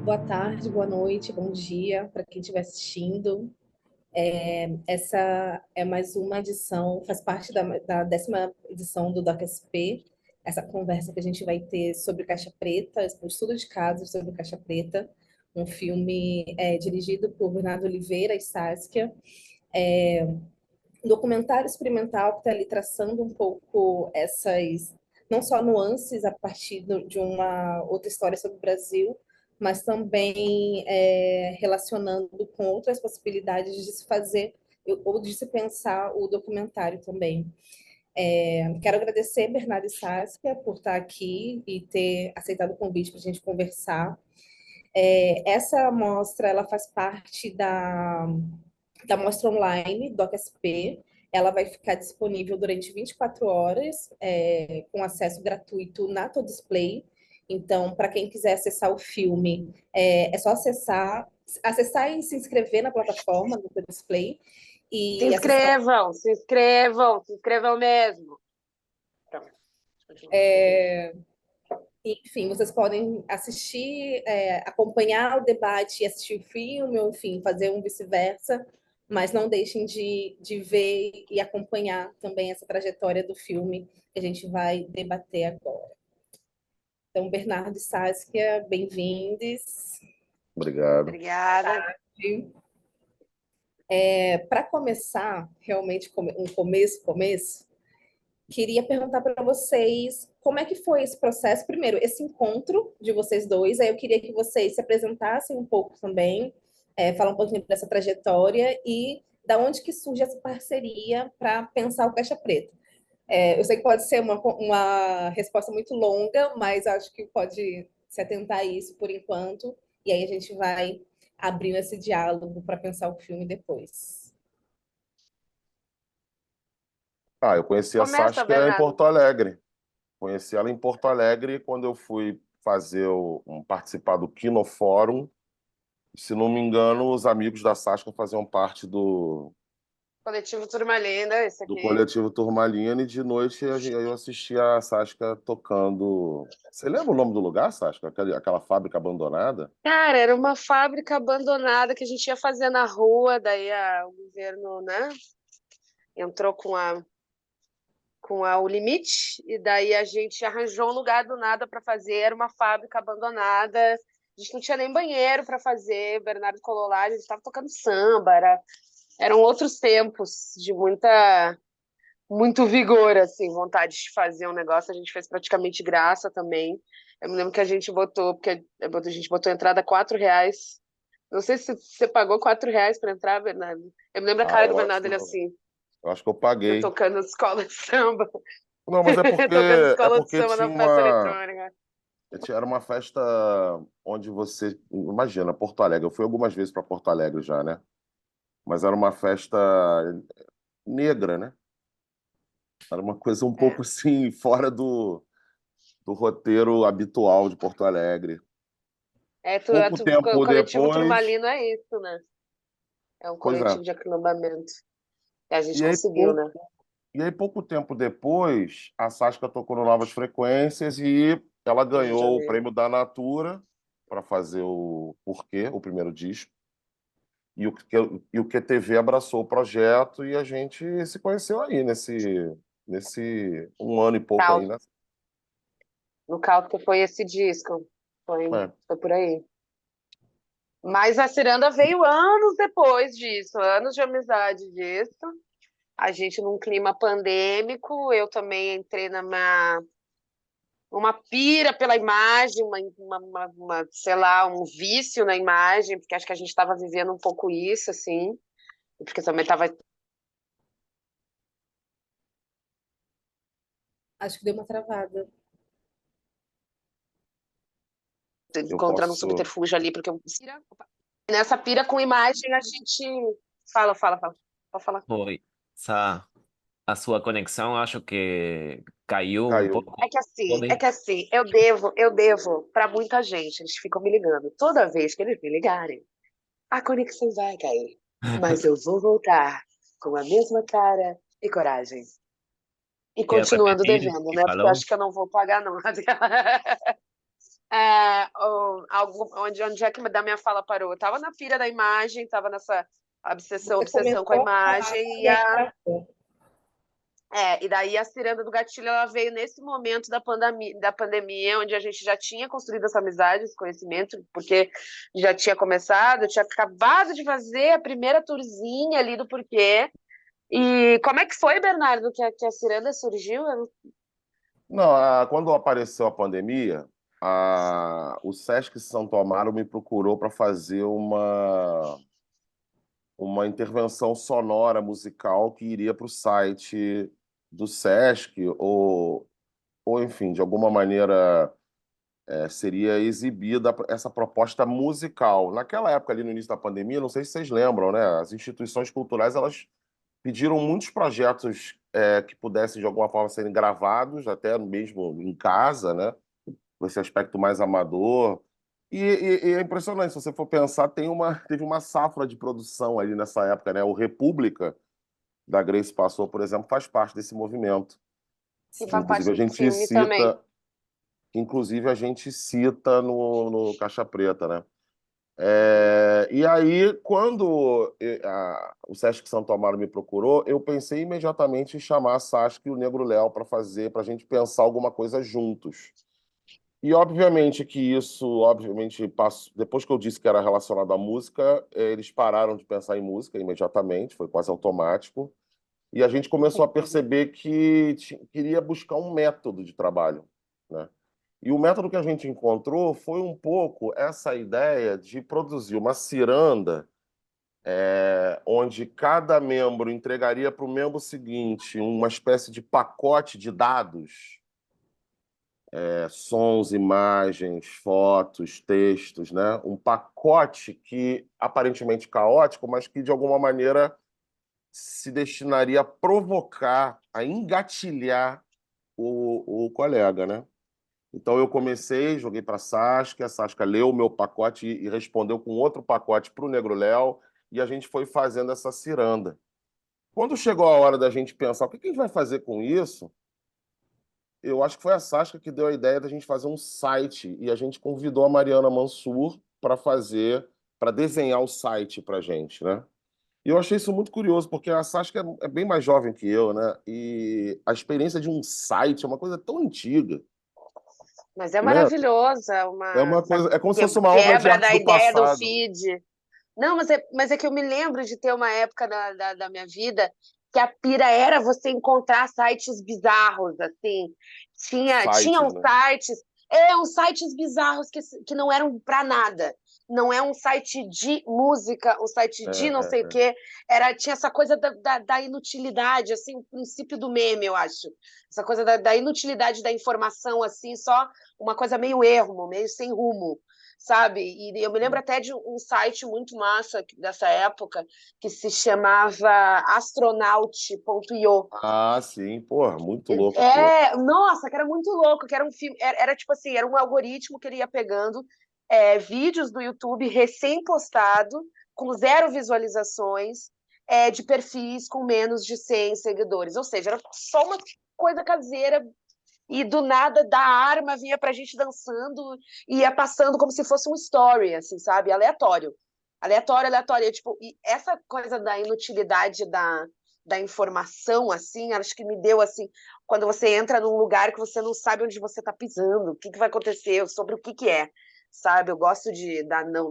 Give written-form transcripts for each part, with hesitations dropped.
Boa tarde, boa noite, bom dia para quem estiver assistindo. Essa é mais uma edição, faz parte da 10ª edição do DocSP, essa conversa que a gente vai ter sobre Caixa Preta, um estudo de casos sobre Caixa Preta, um filme dirigido por Bernardo Oliveira e Saskia, um documentário experimental que está ali traçando um pouco essas, não só nuances a partir de uma outra história sobre o Brasil, mas também relacionando com outras possibilidades de se fazer ou de se pensar o documentário também. Quero agradecer Bernardo e Saskia por estar aqui e ter aceitado o convite para a gente conversar. Essa mostra ela faz parte da mostra online do OCSP. Ela vai ficar disponível durante 24 horas, com acesso gratuito na Display. Então, para quem quiser acessar o filme, é só acessar e se inscrever na plataforma do Display Se e acessar. inscrevam, se inscrevam, se inscrevam mesmo. Pronto. Enfim, vocês podem assistir, acompanhar o debate e assistir o filme, ou enfim, fazer um vice-versa, mas não deixem de ver e acompanhar também essa trajetória do filme que a gente vai debater agora. Então, Bernardo e Saskia, bem-vindos. Obrigado. Obrigada. Para começar, realmente, um começo, queria perguntar para vocês como é que foi esse processo. Primeiro, esse encontro de vocês dois. Aí eu queria que vocês se apresentassem um pouco também, falar um pouquinho dessa trajetória e da onde que surge essa parceria para pensar o Caixa Preta. Eu sei que pode ser uma resposta muito longa, mas acho que pode se atentar a isso por enquanto. E aí a gente vai abrindo esse diálogo para pensar o filme depois. Eu conheci a Começa, Saskia em Bernardo. Porto Alegre. Conheci ela em Porto Alegre quando eu fui participar do Kinofórum. Se não me engano, os amigos da Saskia faziam parte Coletivo Turmalina, esse do aqui. coletivo Turmalina, e de noite eu assistia a Saskia tocando. Você lembra o nome do lugar, Saskia? Aquela fábrica abandonada? Cara, era uma fábrica abandonada que a gente ia fazer na rua, daí o governo, né, entrou com o limite, e daí a gente arranjou um lugar do nada para fazer, era uma fábrica abandonada, a gente não tinha nem banheiro para fazer, o Bernardo colou lá, a gente estava tocando samba, eram outros tempos de muito vigor, assim, vontade de fazer um negócio, a gente fez praticamente graça também. Eu me lembro que a gente botou, porque a gente botou a entrada R$ 4. Não sei se você pagou R$ 4 para entrar, Bernardo. Eu me lembro a cara do Bernardo, ele assim, Eu acho que eu eu paguei. tocando escola de samba. Não, mas é porque, Tocando é escola de porque samba tinha na festa uma. eletrônica. Era uma festa onde você. Imagina, Porto Alegre. Eu fui algumas vezes para Porto Alegre já, né? Mas era uma festa negra, né? Era uma coisa um É, pouco assim, fora do roteiro habitual de Porto Alegre. Pouco o tempo coletivo depois. Turmalino é isso, né? É um Pois é. coletivo de aquilombamento. E a gente E aí, conseguiu, né? pouco tempo depois, a Saskia tocou no Novas Frequências e ela No Rio de ganhou o Janeiro. prêmio da Natura para fazer o Porquê, o primeiro disco. E o QTV abraçou o projeto e a gente se conheceu aí, nesse um ano e pouco aí, Cal- né? No Cálculo foi esse disco. Foi, É. foi por aí. Mas a Ciranda veio anos depois disso, anos de amizade disso. A gente num clima pandêmico, eu também entrei numa uma pira pela imagem, sei lá, um vício na imagem, porque acho que a gente estava vivendo um pouco isso, assim, porque também estava Acho que deu uma travada. Eu encontrando um posso. subterfúgio ali, porque nessa pira com imagem a gente. Fala. Pode falar. Oi, a sua conexão acho que caiu um Caiu. pouco. É que assim, eu devo para muita gente. Eles ficam me ligando. Toda vez que eles me ligarem, a conexão vai cair. Mas eu vou voltar com a mesma cara e coragem. E Quer continuando repetir o devendo, que né? Porque eu falou? acho que eu não vou pagar, não. Onde é que da minha fala parou? Eu tava na pira da imagem, tava nessa Você obsessão com a começou a falar imagem, e aí travou. e daí a ciranda do gatilho ela veio nesse momento da pandemia, onde a gente já tinha construído essa amizade, esse conhecimento, porque já tinha começado, eu tinha acabado de fazer a primeira tourzinha ali do porquê. E como é que foi, Bernardo, que a ciranda surgiu? Não, quando apareceu a pandemia, o Sesc Santo Amaro me procurou para fazer uma intervenção sonora musical que iria para o site do Sesc, ou enfim, de alguma maneira seria exibida essa proposta musical. Naquela época, ali no início da pandemia, não sei se vocês lembram, né? As instituições culturais elas pediram muitos projetos que pudessem, de alguma forma, serem gravados, até mesmo em casa, né? Com esse aspecto mais amador. E é impressionante, se você for pensar, teve uma safra de produção ali nessa época, né? O República, da Grace Passou, por exemplo, faz parte desse movimento. Que Que, faz parte inclusive, a do gente filme também. cita, no Caixa Preta, né? E aí, quando o Sesc Santo Amaro me procurou, eu pensei imediatamente em chamar a Saskia e o Negro Léo para a gente pensar alguma coisa juntos. E obviamente que isso, obviamente, passou, depois que eu disse que era relacionado à música, eles pararam de pensar em música imediatamente, foi quase automático. E a gente começou a perceber que queria buscar um método de trabalho, né? E o método que a gente encontrou foi um pouco essa ideia de produzir uma ciranda, onde cada membro entregaria para o membro seguinte uma espécie de pacote de dados, sons, imagens, fotos, textos, né? Um pacote que aparentemente caótico, mas que de alguma maneira se destinaria a provocar, a engatilhar o colega, né? Então eu comecei, joguei para a Saskia leu o meu pacote e respondeu com outro pacote para o Negro Léo, e a gente foi fazendo essa ciranda. Quando chegou a hora da gente pensar o que a gente vai fazer com isso, eu acho que foi a Saskia que deu a ideia da gente fazer um site, e a gente convidou a Mariana Mansur para desenhar o site para a gente, né? E eu achei isso muito curioso, porque a Saskia é bem mais jovem que eu, né? E a experiência de um site é uma coisa tão antiga, Mas é né? maravilhosa, É uma uma essa coisa, é como se fosse uma obra de quebra arte da do ideia do passado. feed. Não, mas é que eu me lembro de ter uma época da minha vida que a pira era você encontrar sites bizarros, assim. Tinham Sites, né? sites, uns sites bizarros que não eram pra nada. Não é um site de música, um site É, de não sei o é, quê. Tinha essa coisa da inutilidade, assim, o princípio do meme, eu acho. Essa coisa da inutilidade da informação, assim, só uma coisa meio ermo, meio sem rumo, sabe? E eu me lembro até de um site muito massa dessa época que se chamava astronaut.io. Ah, sim, porra, muito louco aquilo. Nossa, que era muito louco, que era um filme, era tipo assim, era um algoritmo que ele ia pegando vídeos do YouTube recém-postado, com 0 visualizações, de perfis com menos de 100 seguidores. Ou seja, era só uma coisa caseira e do nada da arma vinha pra gente dançando e ia passando como se fosse um story, assim, sabe? Aleatório. Aleatório, aleatório. Tipo, e essa coisa da inutilidade da informação, assim, acho que me deu, assim, quando você entra num lugar que você não sabe onde você tá pisando, o que vai acontecer, sobre o que é, sabe? Eu gosto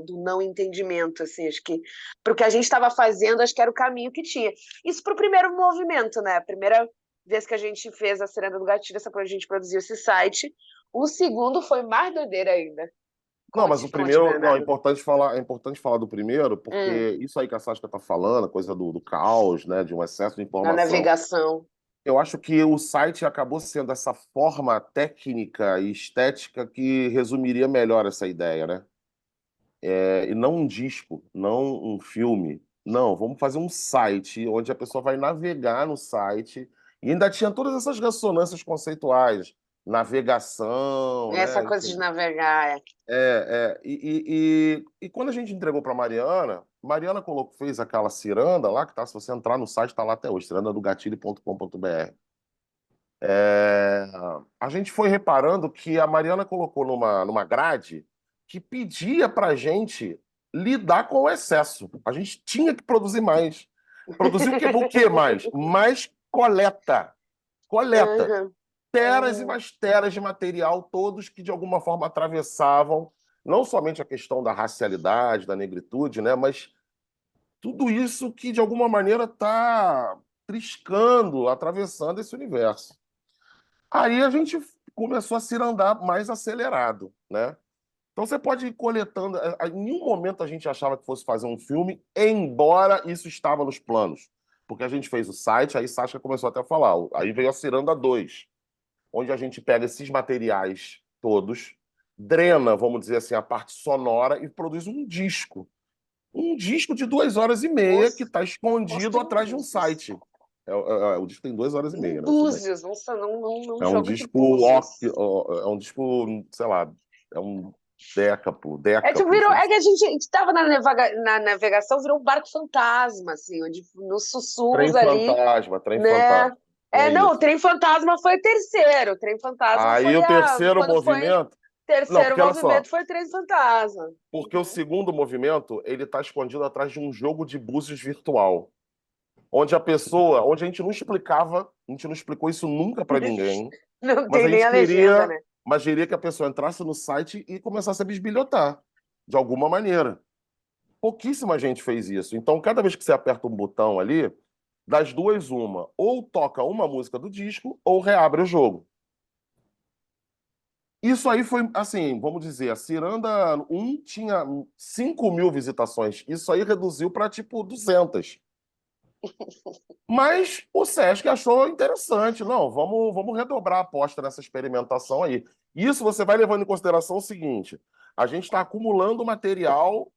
do não entendimento, assim, acho que pro que a gente estava fazendo, acho que era o caminho que tinha. Isso pro primeiro movimento, né? A primeira vez que a gente fez a Ciranda do Gatilho, a gente produziu esse site. O segundo foi mais doideira ainda. Não, mas o Conte, primeiro, não, Bernardo. é importante falar do primeiro, Hum, porque isso aí que a Saskia está falando, a coisa do caos, né, de um excesso de na informação. navegação. Eu acho que o site acabou sendo essa forma técnica e estética que resumiria melhor essa ideia, né? E não um disco, não um filme. Não, vamos fazer um site onde a pessoa vai navegar no site e ainda tinha todas essas ressonâncias conceituais, navegação, Essa né? coisa de Enfim. navegar. E quando a gente entregou para Mariana, Mariana fez aquela ciranda lá, que tá, se você entrar no site, está lá até hoje, cirandadogatilho.com.br. É, a gente foi reparando que a Mariana colocou numa grade que pedia pra gente lidar com o excesso. A gente tinha que produzir mais. Produzir o quê mais? Mais coleta. Coleta. Aham. Teras e mais teras de material, todos que de alguma forma atravessavam não somente a questão da racialidade, da negritude, né, mas tudo isso que de alguma maneira está triscando, atravessando esse universo. Aí a gente começou a se andar mais acelerado, né? Então você pode ir coletando. Em nenhum momento a gente achava que fosse fazer um filme, embora isso estava nos planos. Porque a gente fez o site, aí Sasha começou até a falar. Aí veio a Ciranda 2, onde a gente pega esses materiais todos, drena, vamos dizer assim, a parte sonora e produz um disco. Um disco de 2 horas e meia que Nossa, está escondido nossa, em atrás de um Búzios. site. O disco tem 2 horas e meia, Em né? Tudo bem. Búzios, nossa, num É um jogo de disco, Búzios. é um disco, sei lá, é um É que décaplo, virou, assim. é que a gente tava na navegação, virou um barco fantasma, assim, onde nos Trem sussurros ali, Fantasma, Trem né? Fantasma. É, É não, o isso. Trem Fantasma foi o terceiro. O Trem Fantasma Aí foi o terceiro quando foi o movimento. Não, terceiro porque olha movimento só, foi o Trem Fantasma. porque o segundo movimento, ele tá escondido atrás de um jogo de búzios virtual, onde a gente não explicava, a gente não explicou isso nunca para ninguém, Não mas tem a nem gente a legenda, né? queria que a pessoa entrasse no site e começasse a bisbilhotar, de alguma maneira. Pouquíssima gente fez isso. Então, cada vez que você aperta um botão ali, das duas, uma. Ou toca uma música do disco, ou reabre o jogo. Isso aí foi, assim, vamos dizer, a Ciranda 1 tinha 5.000 visitações. Isso aí reduziu para, tipo, 200. Mas o Sesc achou interessante. Não, vamos redobrar a aposta nessa experimentação aí. Isso você vai levando em consideração o seguinte: a gente está acumulando material,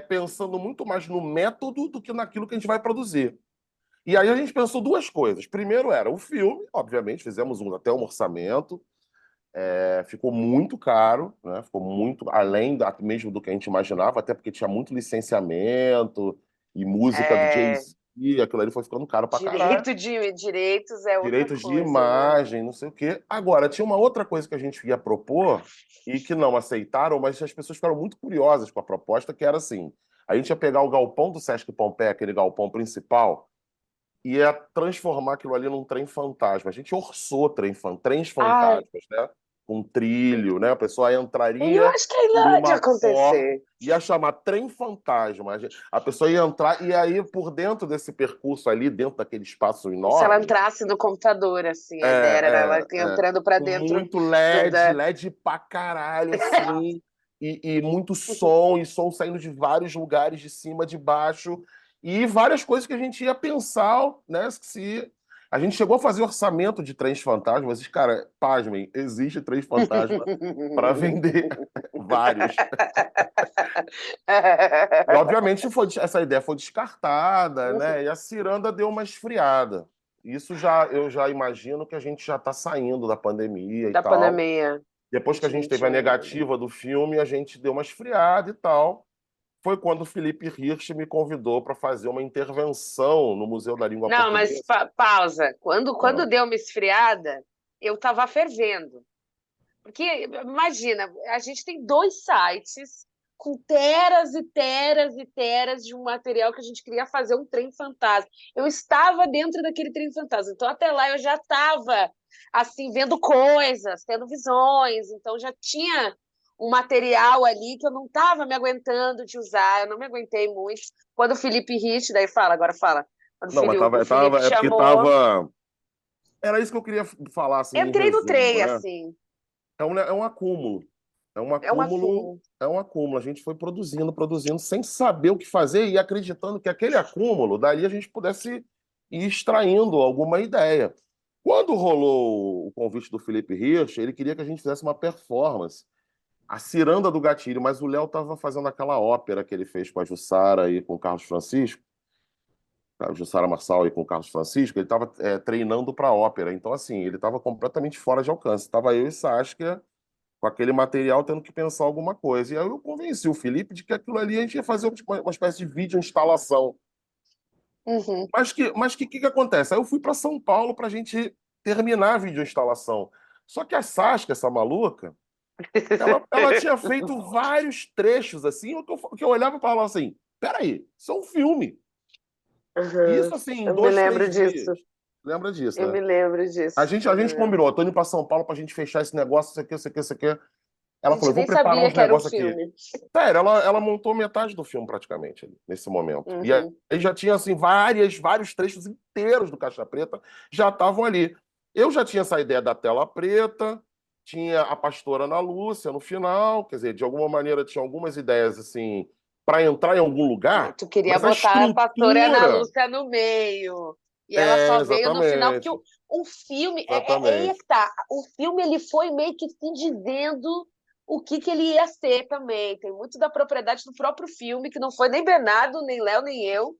pensando muito mais no método do que naquilo que a gente vai produzir. E aí a gente pensou duas coisas. Primeiro era o filme, obviamente, fizemos até um orçamento, ficou muito caro, né? Ficou muito além mesmo do que a gente imaginava, até porque tinha muito licenciamento e música do É, Jay-Z, e aquilo ali foi ficando caro pra caralho. direitos é outra Direitos de coisa, né? imagem, não sei o quê. Agora, tinha uma outra coisa que a gente ia propor e que não aceitaram, mas as pessoas ficaram muito curiosas com a proposta, que era assim: a gente ia pegar o galpão do Sesc Pompeia, aquele galpão principal, e ia transformar aquilo ali num trem fantasma. A gente orçou trens Ai, fantasmas, né? Com trilho, né? A pessoa eu entraria acho que por ainda há de uma porta, acontecer. ia chamar trem fantasma. A pessoa ia entrar, e aí, por dentro desse percurso ali, dentro daquele espaço Se ela enorme, entrasse no computador, assim, a ideia era ela é, é, é, entrando para com dentro muito LED, da. LED pra caralho, assim, e muito som, e som saindo de vários lugares, de cima, de baixo, e várias coisas que a gente ia pensar, né? Se a gente chegou a fazer orçamento de trens fantasmas, e, cara, pasmem, existe trens fantasma para vender vários. E, obviamente, essa ideia foi descartada, né? E a ciranda deu uma esfriada. Eu já imagino que a gente já está saindo da pandemia e Da tal. pandemia Depois que a gente teve a 2021, né? negativa do filme, a gente deu uma esfriada e tal. Foi quando o Felipe Hirsch me convidou para fazer uma intervenção no Museu da Língua Não, mas Portuguesa. pausa. Ah, Quando deu uma esfriada, eu estava fervendo. Porque, imagina, a gente tem dois sites com teras e teras e teras de um material que a gente queria fazer um trem fantasma. Eu estava dentro daquele trem fantasma. Então, até lá, eu já estava, assim, vendo coisas, tendo visões. Então, já tinha um material ali que eu não estava me aguentando de usar. Eu não me aguentei muito. Quando o Felipe Rich, daí fala, agora fala. Quando não, mas O Felipe é porque chamou, tava. Era isso que eu queria falar, assim, em entrei no resumo, trem, né? assim. É um acúmulo. É um acúmulo. É um acúmulo. A gente foi produzindo, produzindo, sem saber o que fazer e acreditando que aquele acúmulo, dali a gente pudesse ir extraindo alguma ideia. Quando rolou o convite do Felipe Hirsch, ele queria que a gente fizesse uma performance. A Ciranda do Gatilho, mas o Léo estava fazendo aquela ópera que ele fez com a Jussara e com o Carlos Francisco, a Jussara Marçal e com o Carlos Francisco, ele estava treinando para a ópera. Então, assim, ele estava completamente fora de alcance. Estava eu e Saskia com aquele material tendo que pensar alguma coisa. E aí eu convenci o Felipe de que aquilo ali a gente ia fazer tipo, uma espécie de vídeo instalação. Uhum. Mas que acontece? Aí eu fui para São Paulo para a gente terminar a videoinstalação. Só que a Saskia, essa maluca, ela tinha feito vários trechos, assim, que eu olhava e falava assim, peraí, isso é um filme. Isso, assim, em Eu me 2, lembro 3 disso. dias. Lembra disso, Eu né? me lembro disso. A gente Eu me lembro. combinou, tô indo pra São Paulo pra gente fechar esse negócio, isso aqui, isso aqui, isso aqui. A Ela falou, gente eu vou nem preparar sabia uns que era um negócios aqui. filme. Sério, ela montou metade do filme praticamente ali, nesse momento. E aí Uhum. já tinha assim vários trechos inteiros do Caixa Preta já estavam ali. Eu já tinha essa ideia da tela preta, tinha a pastora Ana Lúcia no final, quer dizer, de alguma maneira tinha algumas ideias assim para entrar em algum lugar, Tu queria mas a botar a pastora Ana estrutura Lúcia no meio. E ela só veio no final, porque exatamente, o filme. É aí é exatamente. que tá. O filme ele foi meio que se dizendo o que ele ia ser também. Tem muito da propriedade do próprio filme, que não foi nem Bernardo, nem Léo, nem eu.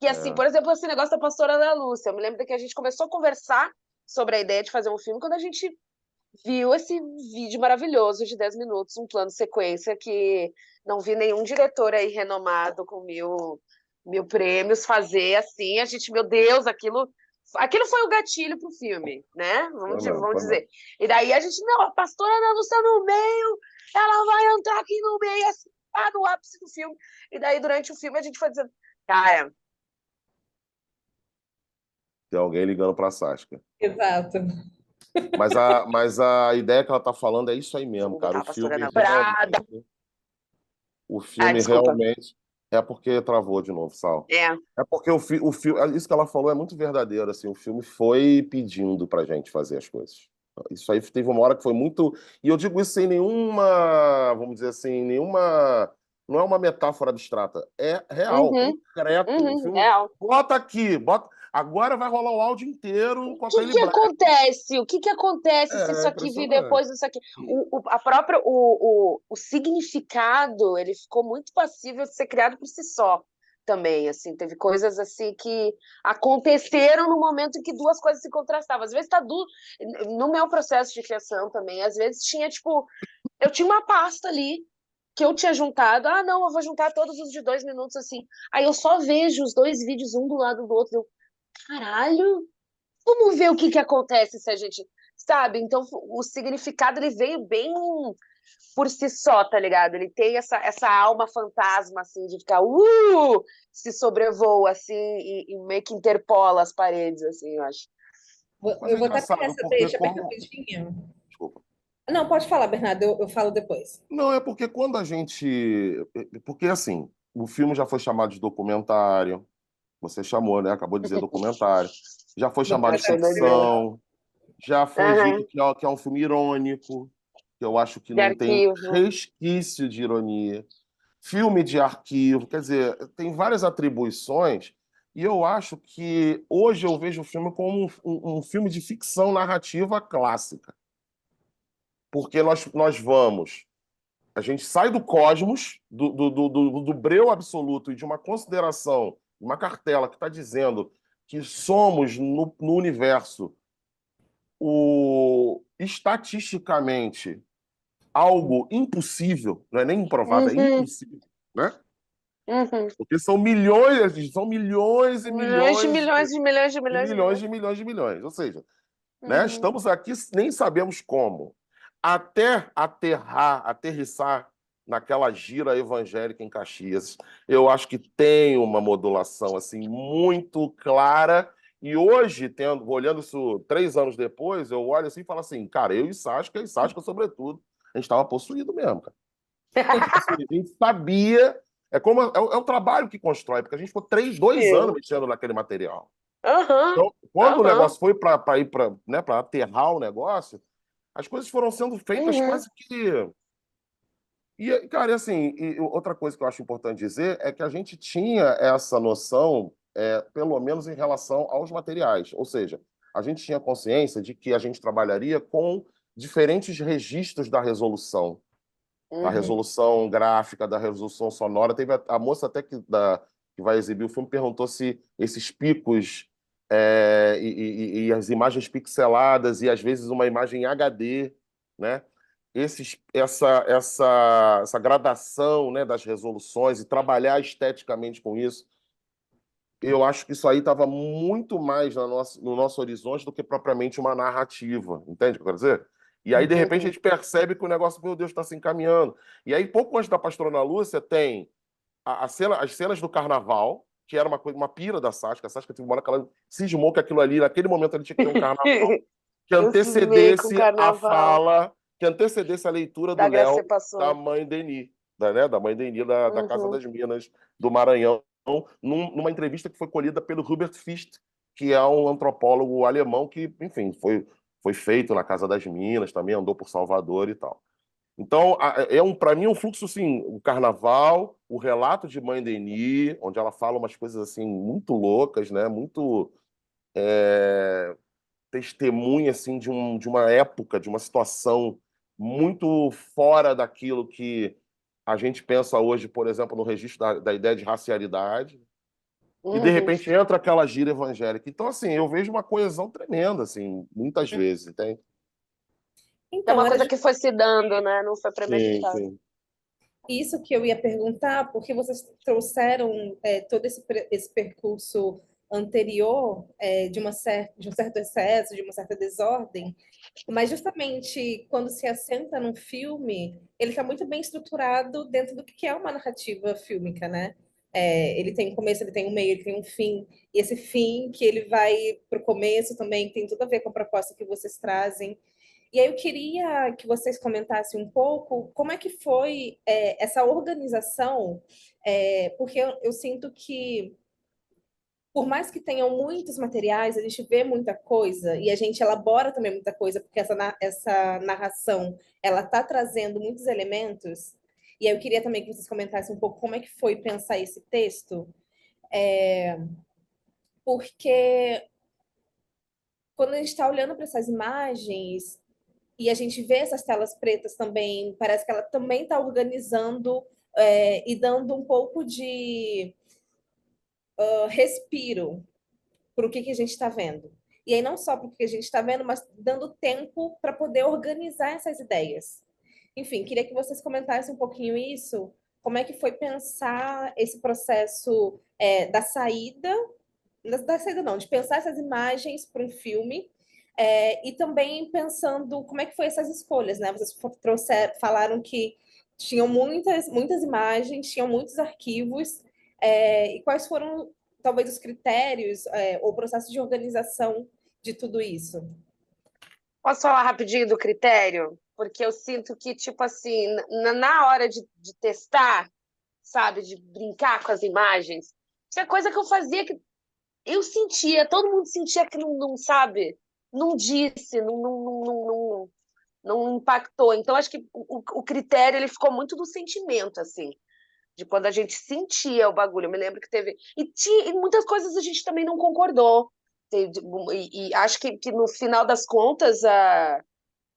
Que, assim, É, por exemplo, esse negócio da pastora Ana Lúcia. Eu me lembro que a gente começou a conversar sobre a ideia de fazer um filme quando a gente viu esse vídeo maravilhoso de 10 minutos, um plano sequência que não vi nenhum diretor aí renomado com mil prêmios fazer assim. A gente, meu Deus, aquilo foi o gatilho pro filme, né? foi mesmo, Vamos foi mesmo. dizer. E daí a gente, não, a pastora Ana Lúcia no meio, ela vai entrar aqui no meio, assim, tá no ápice do filme. E daí, durante o filme, a gente foi dizendo, cara, Tem alguém ligando para Saskia. Exato. Mas a ideia que ela tá falando é isso aí mesmo, vamos cara. botar O a pastora filme Ana realmente, Prada. o Ah, filme desculpa. realmente é porque travou de novo, Sal. É. É porque o filme, isso que ela falou é muito verdadeiro, assim, o filme foi pedindo pra gente fazer as coisas. Isso aí teve uma hora que foi muito, e eu digo isso sem nenhuma, vamos dizer assim, nenhuma, não é uma metáfora abstrata, é real, Uhum, concreto. O filme real. bota aqui, bota, agora vai rolar o áudio inteiro com Que aquele que black. acontece? O que acontece se É isso aqui vir impressionante. depois disso aqui? A própria, o significado, ele ficou muito passível de ser criado por si só também, assim, teve coisas assim que aconteceram no momento em que duas coisas se contrastavam. Às vezes no meu processo de criação também, às vezes tinha, tipo, eu tinha uma pasta ali que eu tinha juntado, não, eu vou juntar todos os de 2 minutos, assim, aí eu só vejo os dois vídeos um do lado do outro, eu, caralho, vamos ver o que acontece se a gente, sabe? Então, o significado ele veio bem por si só, tá ligado? Ele tem essa alma fantasma, assim, de ficar, se sobrevoa, assim, e meio que interpola as paredes, assim, eu acho. Mas Eu é vou até pegar engraçado, essa porque deixa bem como. rapidinho. Desculpa. Não, pode falar, Bernardo, eu falo depois. Não, é porque quando a gente. Porque assim, o filme já foi chamado de documentário, você chamou, né? Acabou de dizer documentário. Já foi chamado de Documentário. ficção, já foi dito Aham, que é um filme irônico, que eu acho que de não tem arquivo. resquício de ironia. Filme de arquivo, quer dizer, tem várias atribuições, e eu acho que hoje eu vejo o filme como um filme de ficção narrativa clássica. Porque nós vamos. A gente sai do cosmos, do breu absoluto e de uma consideração, uma cartela que está dizendo que somos no universo estatisticamente algo impossível, não é nem improvável, é Uhum, impossível, né? uhum. Porque são milhões e Milhões de milhões milhões de milhões de de milhões de milhões milhões. de milhões de milhões. Ou seja, né? Uhum. Estamos aqui, nem sabemos como. Até aterrissar naquela gira evangélica em Caxias, eu acho que tem uma modulação assim muito clara. E hoje, olhando isso 3 anos depois, eu olho assim e falo assim, cara, eu e Sasca, sobretudo, a gente estava possuído mesmo, cara. Tipo assim, a gente sabia. É o trabalho que constrói, porque a gente ficou 2 anos Sim. mexendo naquele material. Aham, Então, quando o aham. negócio foi para ir para, né, para aterrar o negócio, as coisas foram sendo feitas Uhum. quase que. E, cara, e assim, outra coisa que eu acho importante dizer é que a gente tinha essa noção, pelo menos em relação aos materiais. Ou seja, a gente tinha consciência de que a gente trabalharia com diferentes registros da Uhum. resolução gráfica, da resolução sonora. Teve a moça até que vai exibir o filme perguntou se esses picos e as imagens pixeladas e às vezes uma imagem em HD, né? Essa gradação, né, das resoluções e trabalhar esteticamente com isso. eu acho que isso aí estava muito mais no nosso horizonte do que propriamente uma narrativa, entende o que eu quero dizer? E aí, de repente, a Uhum. gente percebe que o negócio, meu Deus, está se encaminhando. E aí, pouco antes da Pastrona Lúcia, tem as cenas do carnaval, que era uma pira da Sasha. A Sasha teve uma hora que ela cismou que aquilo ali, naquele momento, ali tinha que ter um carnaval que Eu cismei com o antecedesse a carnaval fala, que antecedesse a leitura do da Graça Léo da passou. mãe Deni, né? Da mãe Deni da Casa Uhum. das Minas do Maranhão, numa entrevista que foi colhida pelo Hubert Fichte, que é um antropólogo alemão que, enfim, foi feito na Casa das Minas, também andou por Salvador e tal. Então, para mim, é um fluxo, assim, o carnaval, o relato de Mãe Deni, onde ela fala umas coisas, assim, muito loucas, né? Muito testemunha, assim, de uma época, de uma situação muito fora daquilo que a gente pensa hoje, por exemplo, no registro da ideia de racialidade, e de Uhum. repente entra aquela gira evangélica. Então, assim, eu vejo uma coesão tremenda, assim, muitas vezes, entende? É Então, uma era coisa que foi se dando, né? Não foi Sim, premeditado. sim. isso que eu ia perguntar, porque vocês trouxeram todo esse percurso anterior de um certo excesso, de uma certa desordem, mas justamente quando se assenta num filme, ele está muito bem estruturado dentro do que é uma narrativa fílmica, né? Ele tem um começo, ele tem um meio, ele tem um fim, e esse fim que ele vai para o começo também tem tudo a ver com a proposta que vocês trazem. E aí eu queria que vocês comentassem um pouco como é que foi essa organização, porque eu sinto que, por mais que tenham muitos materiais, a gente vê muita coisa e a gente elabora também muita coisa, porque essa narração, ela está trazendo muitos elementos. E aí eu queria também que vocês comentassem um pouco como é que foi pensar esse texto, porque quando a gente está olhando para essas imagens, e a gente vê essas telas pretas também, parece que ela também está organizando e dando um pouco de respiro para o que a gente está vendo. E aí não só para o que a gente está vendo, mas dando tempo para poder organizar essas ideias. Enfim, queria que vocês comentassem um pouquinho isso, como é que foi pensar esse processo da saída, da saída não, de pensar essas imagens para um filme, e também pensando como é que foi essas escolhas, né? Vocês falaram que tinham muitas imagens, tinham muitos arquivos, e quais foram talvez os critérios, ou o processo de organização de tudo isso? Posso falar rapidinho do critério? Porque eu sinto que, tipo assim, na hora de testar, sabe, de brincar com as imagens, tinha coisa que eu fazia que eu sentia, todo mundo sentia que não sabe, não disse, não impactou. Então, acho que o critério ele ficou muito do sentimento, assim, de quando a gente sentia o bagulho. Eu me lembro que teve. E muitas coisas a gente também não concordou. E acho que no final das contas,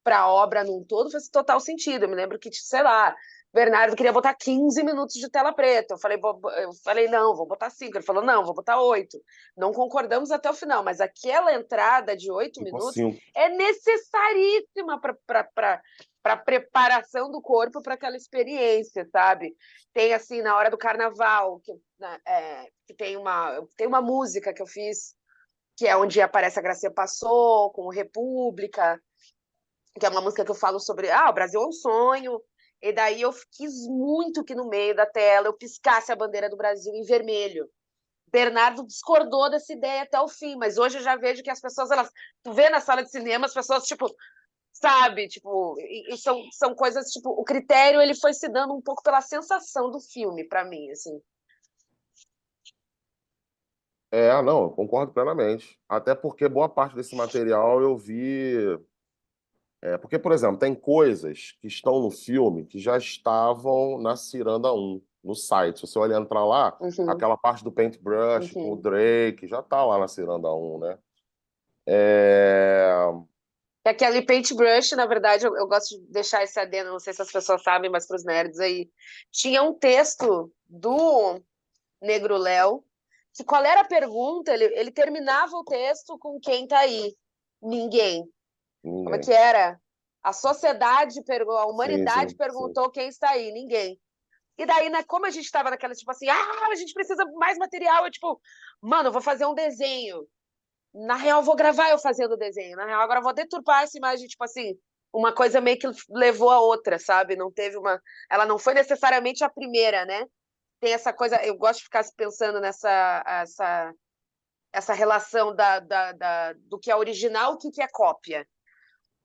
para a obra num todo faz total sentido. Eu me lembro que, sei lá, Bernardo queria botar 15 minutos de tela preta. Eu falei, não, vou botar 5. Ele falou, não, vou botar 8. Não concordamos até o final, mas aquela entrada de 8 Ficou minutos cinco. é necessaríssima para a preparação do corpo para aquela experiência, sabe? Tem, assim, na hora do carnaval, que tem uma música que eu fiz, que é onde aparece a Gracia Passou, com o República, que é uma música que eu falo sobre, o Brasil é um sonho, e daí eu quis muito que no meio da tela eu piscasse a bandeira do Brasil em vermelho. Bernardo discordou dessa ideia até o fim, mas hoje eu já vejo que as pessoas, tu vê na sala de cinema, as pessoas, tipo, sabe, tipo, e são coisas, tipo, o critério, ele foi se dando um pouco pela sensação do filme, para mim, assim. Não, eu concordo plenamente. Até porque boa parte desse material eu vi. Porque, por exemplo, tem coisas que estão no filme que já estavam na Ciranda 1, no site. Se você olhar entrar lá, Uhum, aquela parte do Paintbrush com o uhum. Drake já tá lá na Ciranda 1, né? É, É que ali Paintbrush, na verdade, eu gosto de deixar esse adendo, não sei se as pessoas sabem, mas para os nerds aí, tinha um texto do Negro Léo, que qual era a pergunta? Ele terminava o texto com quem tá aí? Ninguém. Como é que Ninguém. era? A Sim, humanidade sim, sim. perguntou quem está aí? Ninguém. E daí, né, como a gente tava naquela, tipo assim, a gente precisa mais material, eu tipo, mano, eu vou fazer um desenho. Na real, eu vou gravar eu fazendo o desenho. Na real, agora eu vou deturpar essa imagem, tipo assim, uma coisa meio que levou a outra, sabe? Não teve uma. Ela não foi necessariamente a primeira, né? Tem essa coisa, eu gosto de ficar pensando essa relação do que é original e o que é cópia,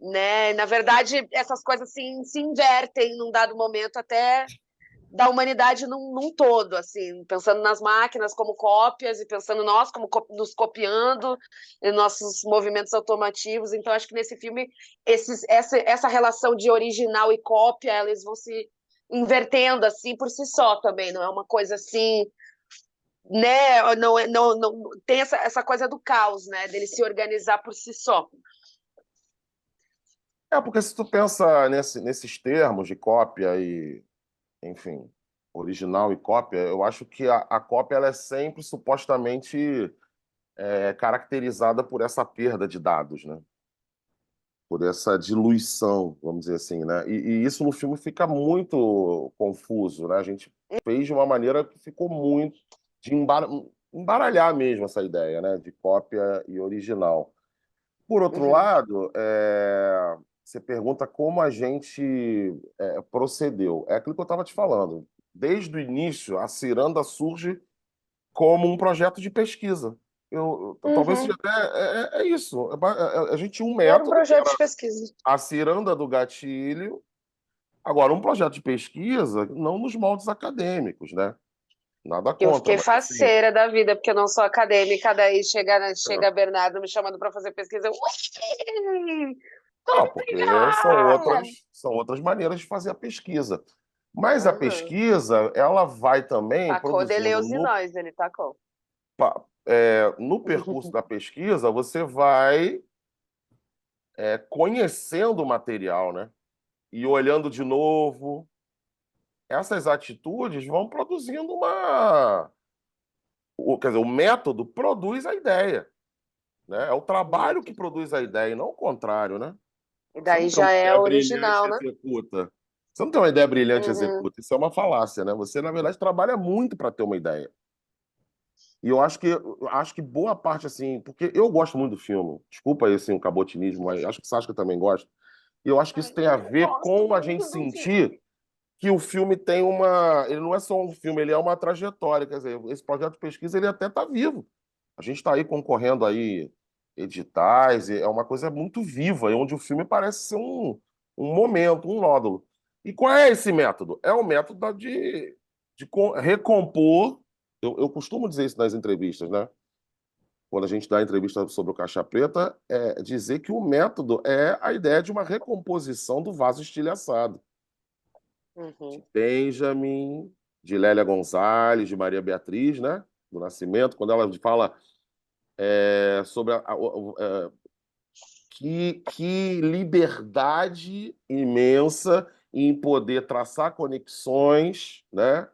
né? Na verdade, essas coisas assim, se invertem num dado momento até da humanidade num todo, assim, pensando nas máquinas como cópias e pensando nós como nos copiando em nossos movimentos automativos. Então, acho que nesse filme essa relação de original e cópia, eles vão se invertendo assim por si só também, não é uma coisa assim, né? Não tem essa coisa do caos, né? Dele se organizar por si só. Porque se tu pensa nesses termos de cópia e, enfim, original e cópia, eu acho que a cópia ela é sempre supostamente caracterizada por essa perda de dados, né? Por essa diluição, vamos dizer assim, né? E isso no filme fica muito confuso, né? A gente fez de uma maneira que ficou muito de embaralhar mesmo essa ideia, né? De cópia e original. Por outro Uhum. lado, você pergunta como a gente procedeu. É aquilo que eu estava te falando. Desde o início, a Ciranda surge como um projeto de pesquisa. Talvez seja Uhum. até isso. A gente tinha um Era um método, que projeto era de pesquisa. a Ciranda do Gatilho. Agora, um projeto de pesquisa, não nos moldes acadêmicos, né? Nada Eu contra, fiquei mas assim, faceira da vida, porque eu não sou acadêmica, daí chega Bernardo me chamando para fazer pesquisa, eu, ui, não, vamos porque pegar! são outras maneiras de fazer a pesquisa. Mas a Aham. pesquisa, ela vai também Tacou produzindo Deleuze em nós, ele tacou. no percurso da pesquisa, você vai conhecendo o material, né? E olhando de novo. Essas atitudes vão produzindo quer dizer, o método produz a ideia, né? É o trabalho que produz a ideia e não o contrário, né? E Você não daí tem já uma é ideia brilhante original, e né? executa. Você não tem uma ideia brilhante e Uhum. executa. Isso é uma falácia, né? Você, na verdade, trabalha muito para ter uma ideia. E eu acho que boa parte, assim, porque eu gosto muito do filme. Desculpa aí, assim, o cabotinismo, mas acho que Sasha também gosta. E eu acho que isso Ai, tem a eu ver gosto com a gente muito do filme. sentir que o filme tem uma. Ele não é só um filme, ele é uma trajetória. Quer dizer, esse projeto de pesquisa ele até está vivo. A gente está aí concorrendo aí editais, e é uma coisa muito viva, e onde o filme parece ser um momento, um nódulo. E qual é esse método? É o método de recompor. Eu costumo dizer isso nas entrevistas, né? Quando a gente dá entrevista sobre o Caixa Preta, é dizer que o método é a ideia de uma recomposição do vaso estilhaçado de Uhum. Benjamin, de Lélia Gonzalez, de Maria Beatriz, né? Do Nascimento, quando ela fala sobre que liberdade imensa em poder traçar conexões, né?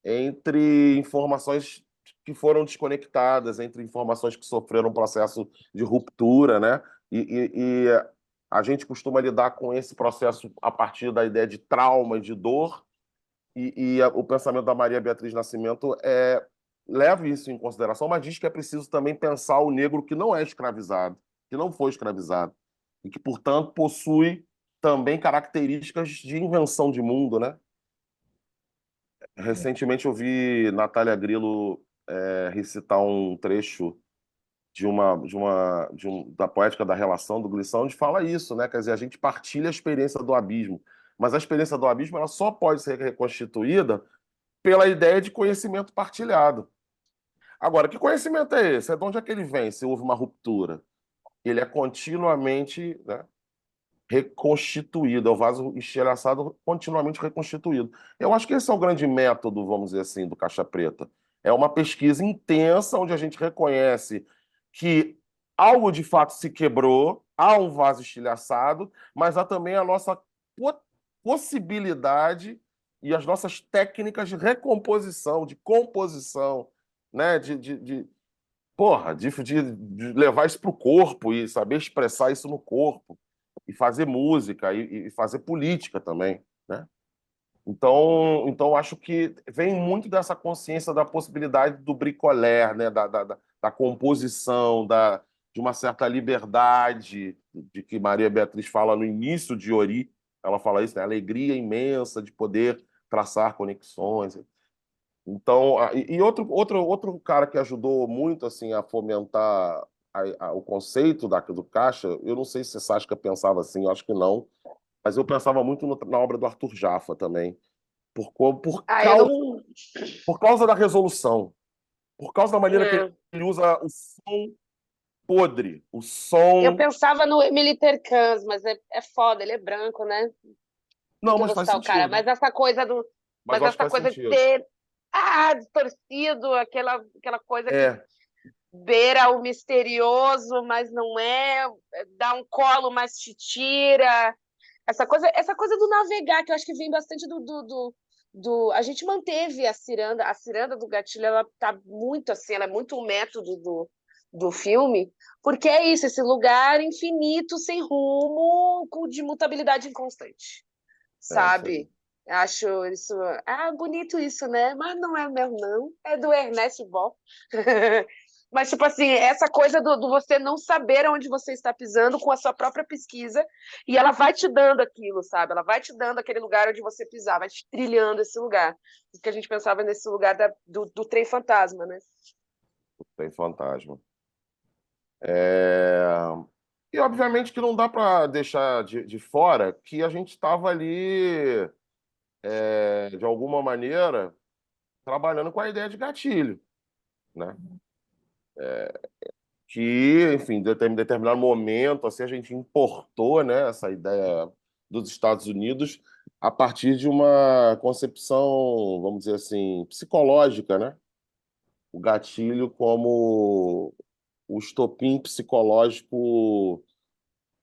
Entre informações que foram desconectadas, entre informações que sofreram um processo de ruptura, né? E a gente costuma lidar com esse processo a partir da ideia de trauma, de dor, e o pensamento da Maria Beatriz Nascimento leva isso em consideração, mas diz que é preciso também pensar o negro que não é escravizado, que não foi escravizado, e que, portanto, possui também características de invenção de mundo, né? Recentemente eu vi Natália Grillo recitar um trecho da Poética da Relação, do Glissão, onde fala isso, né? Quer dizer, a gente partilha a experiência do abismo, mas a experiência do abismo ela só pode ser reconstituída pela ideia de conhecimento partilhado. Agora, que conhecimento é esse? É de onde é que ele vem se houve uma ruptura? Ele é continuamente, né, reconstituído, é o vaso estilhaçado continuamente reconstituído. Eu acho que esse é o grande método, vamos dizer assim, do Caixa Preta. É uma pesquisa intensa onde a gente reconhece que algo de fato se quebrou, há um vaso estilhaçado, mas há também a nossa possibilidade e as nossas técnicas de recomposição, de composição, né? De levar isso para o corpo e saber expressar isso no corpo, e fazer música e fazer política também, né? Então acho que vem muito dessa consciência da possibilidade do bricolé, né? Da composição, de uma certa liberdade, de que Maria Beatriz fala no início de Ori, ela fala isso, né? Alegria imensa de poder traçar conexões. Então, e outro cara que ajudou muito assim a fomentar o conceito do caixa, eu não sei se Saskia pensava assim, eu acho que não, mas eu pensava muito na obra do Arthur Jaffa também, por, co- por Ah, eu causa, não. por causa da resolução, por causa da maneira que É. ele usa o som podre, o Eu som. pensava no Emily Terkans, mas é foda, ele é branco, né? Não Não, que eu mas vou faz citar o cara, sentido. mas essa coisa do. Mas Mas eu acho que essa faz coisa de sentido. ter distorcido, aquela coisa que É, beira o misterioso, mas não é, dá um colo, mas te tira. Essa coisa do navegar, que eu acho que vem bastante a gente manteve a ciranda do gatilho, ela tá muito assim, ela é muito o método do filme, porque é isso, esse lugar infinito, sem rumo, de mutabilidade inconstante, é isso aí. sabe? Acho isso. Ah, bonito isso, né? Mas não é meu, não. É do Ernest Bloch. Mas, tipo assim, essa coisa do você não saber onde você está pisando com a sua própria pesquisa, e ela vai te dando aquilo, sabe? Ela vai te dando aquele lugar onde você pisar, vai te trilhando esse lugar. Porque a gente pensava nesse lugar do trem fantasma, né? Tem fantasma. É, E, obviamente, que não dá para deixar de fora que a gente estava ali, de alguma maneira, trabalhando com a ideia de gatilho, né? Que, enfim, em determinado momento, assim, a gente importou, né, essa ideia dos Estados Unidos a partir de uma concepção, vamos dizer assim, psicológica, né? O gatilho como o estopim psicológico,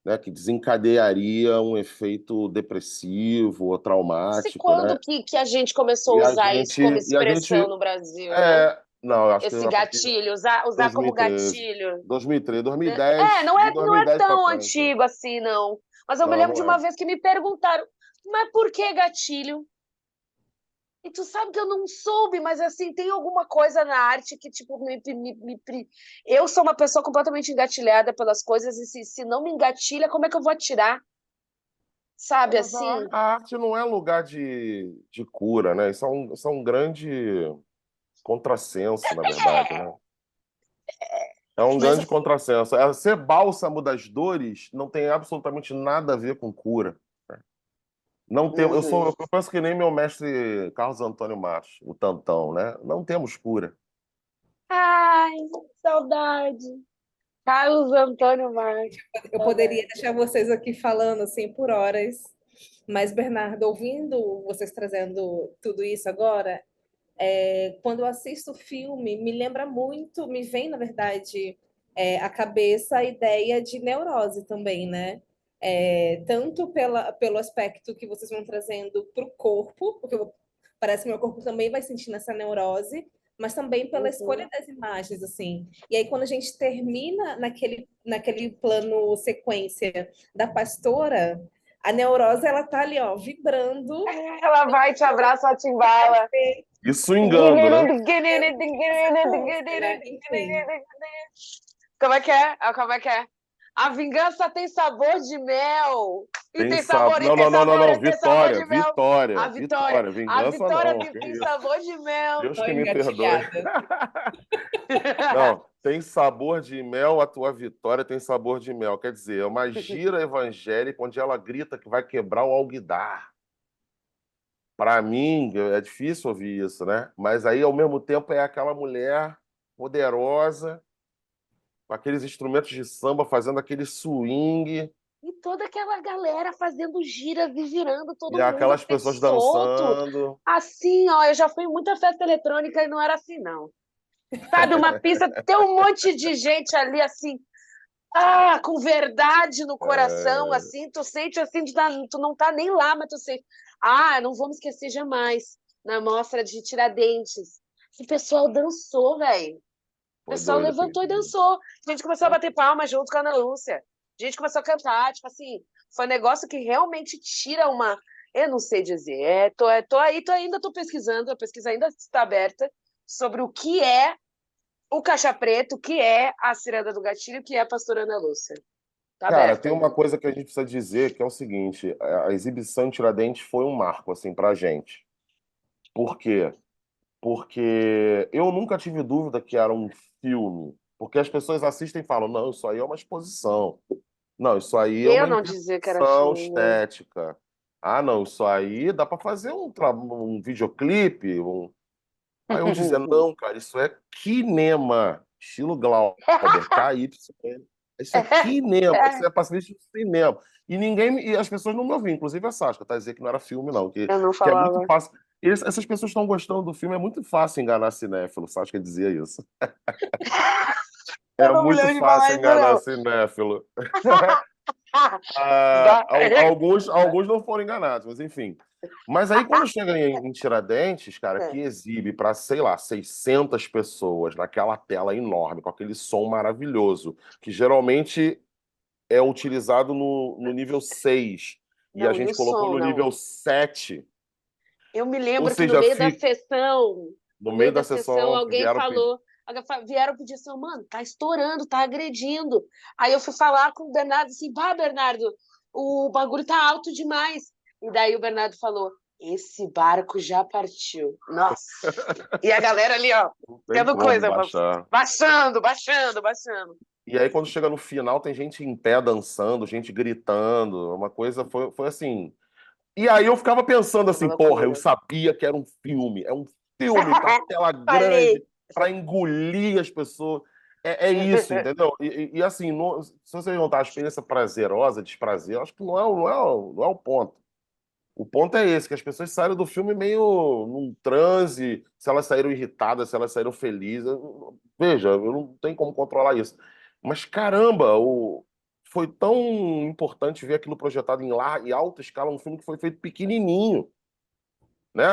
né, que desencadearia um efeito depressivo ou Se traumático, né? quando que a gente começou E a a usar isso como gente, expressão no Brasil, né? não, eu acho que Esse a partir de gatilho, usar como 2013, gatilho. 2013, É, 2010, de não é 2010 para tão frente. antigo assim, não. Mas eu me Não, lembro de não é. uma vez que me perguntaram, mas por que gatilho? E tu sabe que eu não soube, mas assim, tem alguma coisa na arte que, tipo, eu sou uma pessoa completamente engatilhada pelas coisas, e se não me engatilha, como é que eu vou atirar? Sabe Mas assim? a arte não é lugar de cura, né? Isso é um grande contrassenso, na verdade, né? É um Mas grande contrassenso. Ser bálsamo das dores não tem absolutamente nada a ver com cura. Não tem, Uhum. eu penso que nem meu mestre Carlos Antônio Matos, o Tantão, né? Não temos cura. Ai, saudade. Carlos Antônio Marques, eu poderia saudade. deixar vocês aqui falando assim por horas, mas Bernardo, ouvindo vocês trazendo tudo isso agora, quando eu assisto o filme, me lembra muito, me vem, na verdade, à cabeça a ideia de neurose também, né? Tanto pelo aspecto que vocês vão trazendo para o corpo, porque parece que meu corpo também vai sentindo essa neurose, mas também pela escolha Uhum. das imagens, assim. E aí, quando a gente termina naquele plano sequência da pastora, a neurose, ela tá ali, ó, vibrando. Ela vai, te abraça, te embala. Isso engando, né? Né? Enfim. Como é que é? Como é que é? A vingança tem sabor de mel. E Tem tem sabor. sabor, e Não, tem não, não, não, sabor, não. e tem sabor Vitória, de mel. vitória, A vitória. vitória. A Vingança vitória não. tem, Que tem isso? sabor de mel. Deus Tô que me perdoe. engatilhada. Não, tem sabor de mel, a tua vitória tem sabor de mel. Quer dizer, é uma gira evangélica onde ela grita que vai quebrar o alguidar. Para mim, é difícil ouvir isso, né? Mas aí, ao mesmo tempo, é aquela mulher poderosa, com aqueles instrumentos de samba, fazendo aquele swing, E toda aquela galera fazendo giras e girando e todo mundo a aquelas pé pessoas solto. dançando. Assim, ó, eu já fui em muita festa eletrônica e não era assim, não. Sabe, uma pista, tem um monte de gente ali, assim, com verdade no coração, É, assim, tu sente assim, tu não tá nem lá, mas tu sente. Não vou me esquecer jamais, na mostra de Tiradentes. O pessoal dançou, velho. O foi pessoal doido aquele levantou e dia. dançou. A gente começou a bater palma junto com a Ana Lúcia. A gente começou a cantar, tipo assim, foi um negócio que realmente tira uma. Eu não sei dizer. Ainda estou pesquisando, a pesquisa ainda está aberta sobre o que é o Caixa Preta, o que é a Ciranda do Gatilho, o que é a Pastora Ana Lúcia. Está Cara, aberta tem uma ainda. coisa que a gente precisa dizer, que é o seguinte: a exibição em Tiradentes foi um marco, assim, pra gente. Por quê? Porque eu nunca tive dúvida que era um filme. Porque as pessoas assistem e falam, não, isso aí é uma exposição. Não, isso aí é Eu uma não dizia que era intervenção filme. estética. Ah, não, isso aí dá para fazer um videoclipe. Aí eu dizia, não, cara, isso é kinema, estilo Glauber, KY. Isso é kinema, isso é para assistir no cinema. E as pessoas não me ouviam, inclusive a Sasha, tá dizendo que não era filme, não, Eu não que é muito falava. fácil. Essas pessoas estão gostando do filme, é muito fácil enganar cinéfilo, Sasha dizia isso. Eu É não me muito lembro de falar fácil isso, enganar não. cinéfilo. Alguns não foram enganados, mas enfim. Mas aí, quando chega em Tiradentes, cara, que exibe para, sei lá, 600 pessoas naquela tela enorme, com aquele som maravilhoso, que geralmente é utilizado no nível 6, e a Não, e o gente colocou som, no não. nível 7. Eu me Ou lembro que no seja, meio da sessão, no no meio meio da da sessão, sessão, alguém vieram pedir. falou, vieram pedir assim, mano, tá estourando, tá agredindo. Aí eu fui falar com o Bernardo assim, pá, Bernardo, o bagulho tá alto demais. E daí o Bernardo falou, esse barco já partiu. Nossa. E a galera ali, ó, Não tem tendo como coisa, baixar. baixando, baixando, baixando. E aí, quando chega no final, tem gente em pé dançando, gente gritando, uma coisa foi assim. E aí eu ficava pensando Uma assim, porra, eu loucura. sabia que era um filme. É um filme para tela Falei. grande, para engolir as pessoas. É isso, entendeu? E assim, se você juntar a experiência prazerosa, desprazer, eu acho que não é o ponto. O ponto é esse, que as pessoas saíram do filme meio num transe, se elas saíram irritadas, se elas saíram felizes. Veja, eu não tenho como controlar isso. Mas caramba, foi tão importante ver aquilo projetado em alta escala, um filme que foi feito pequenininho, né?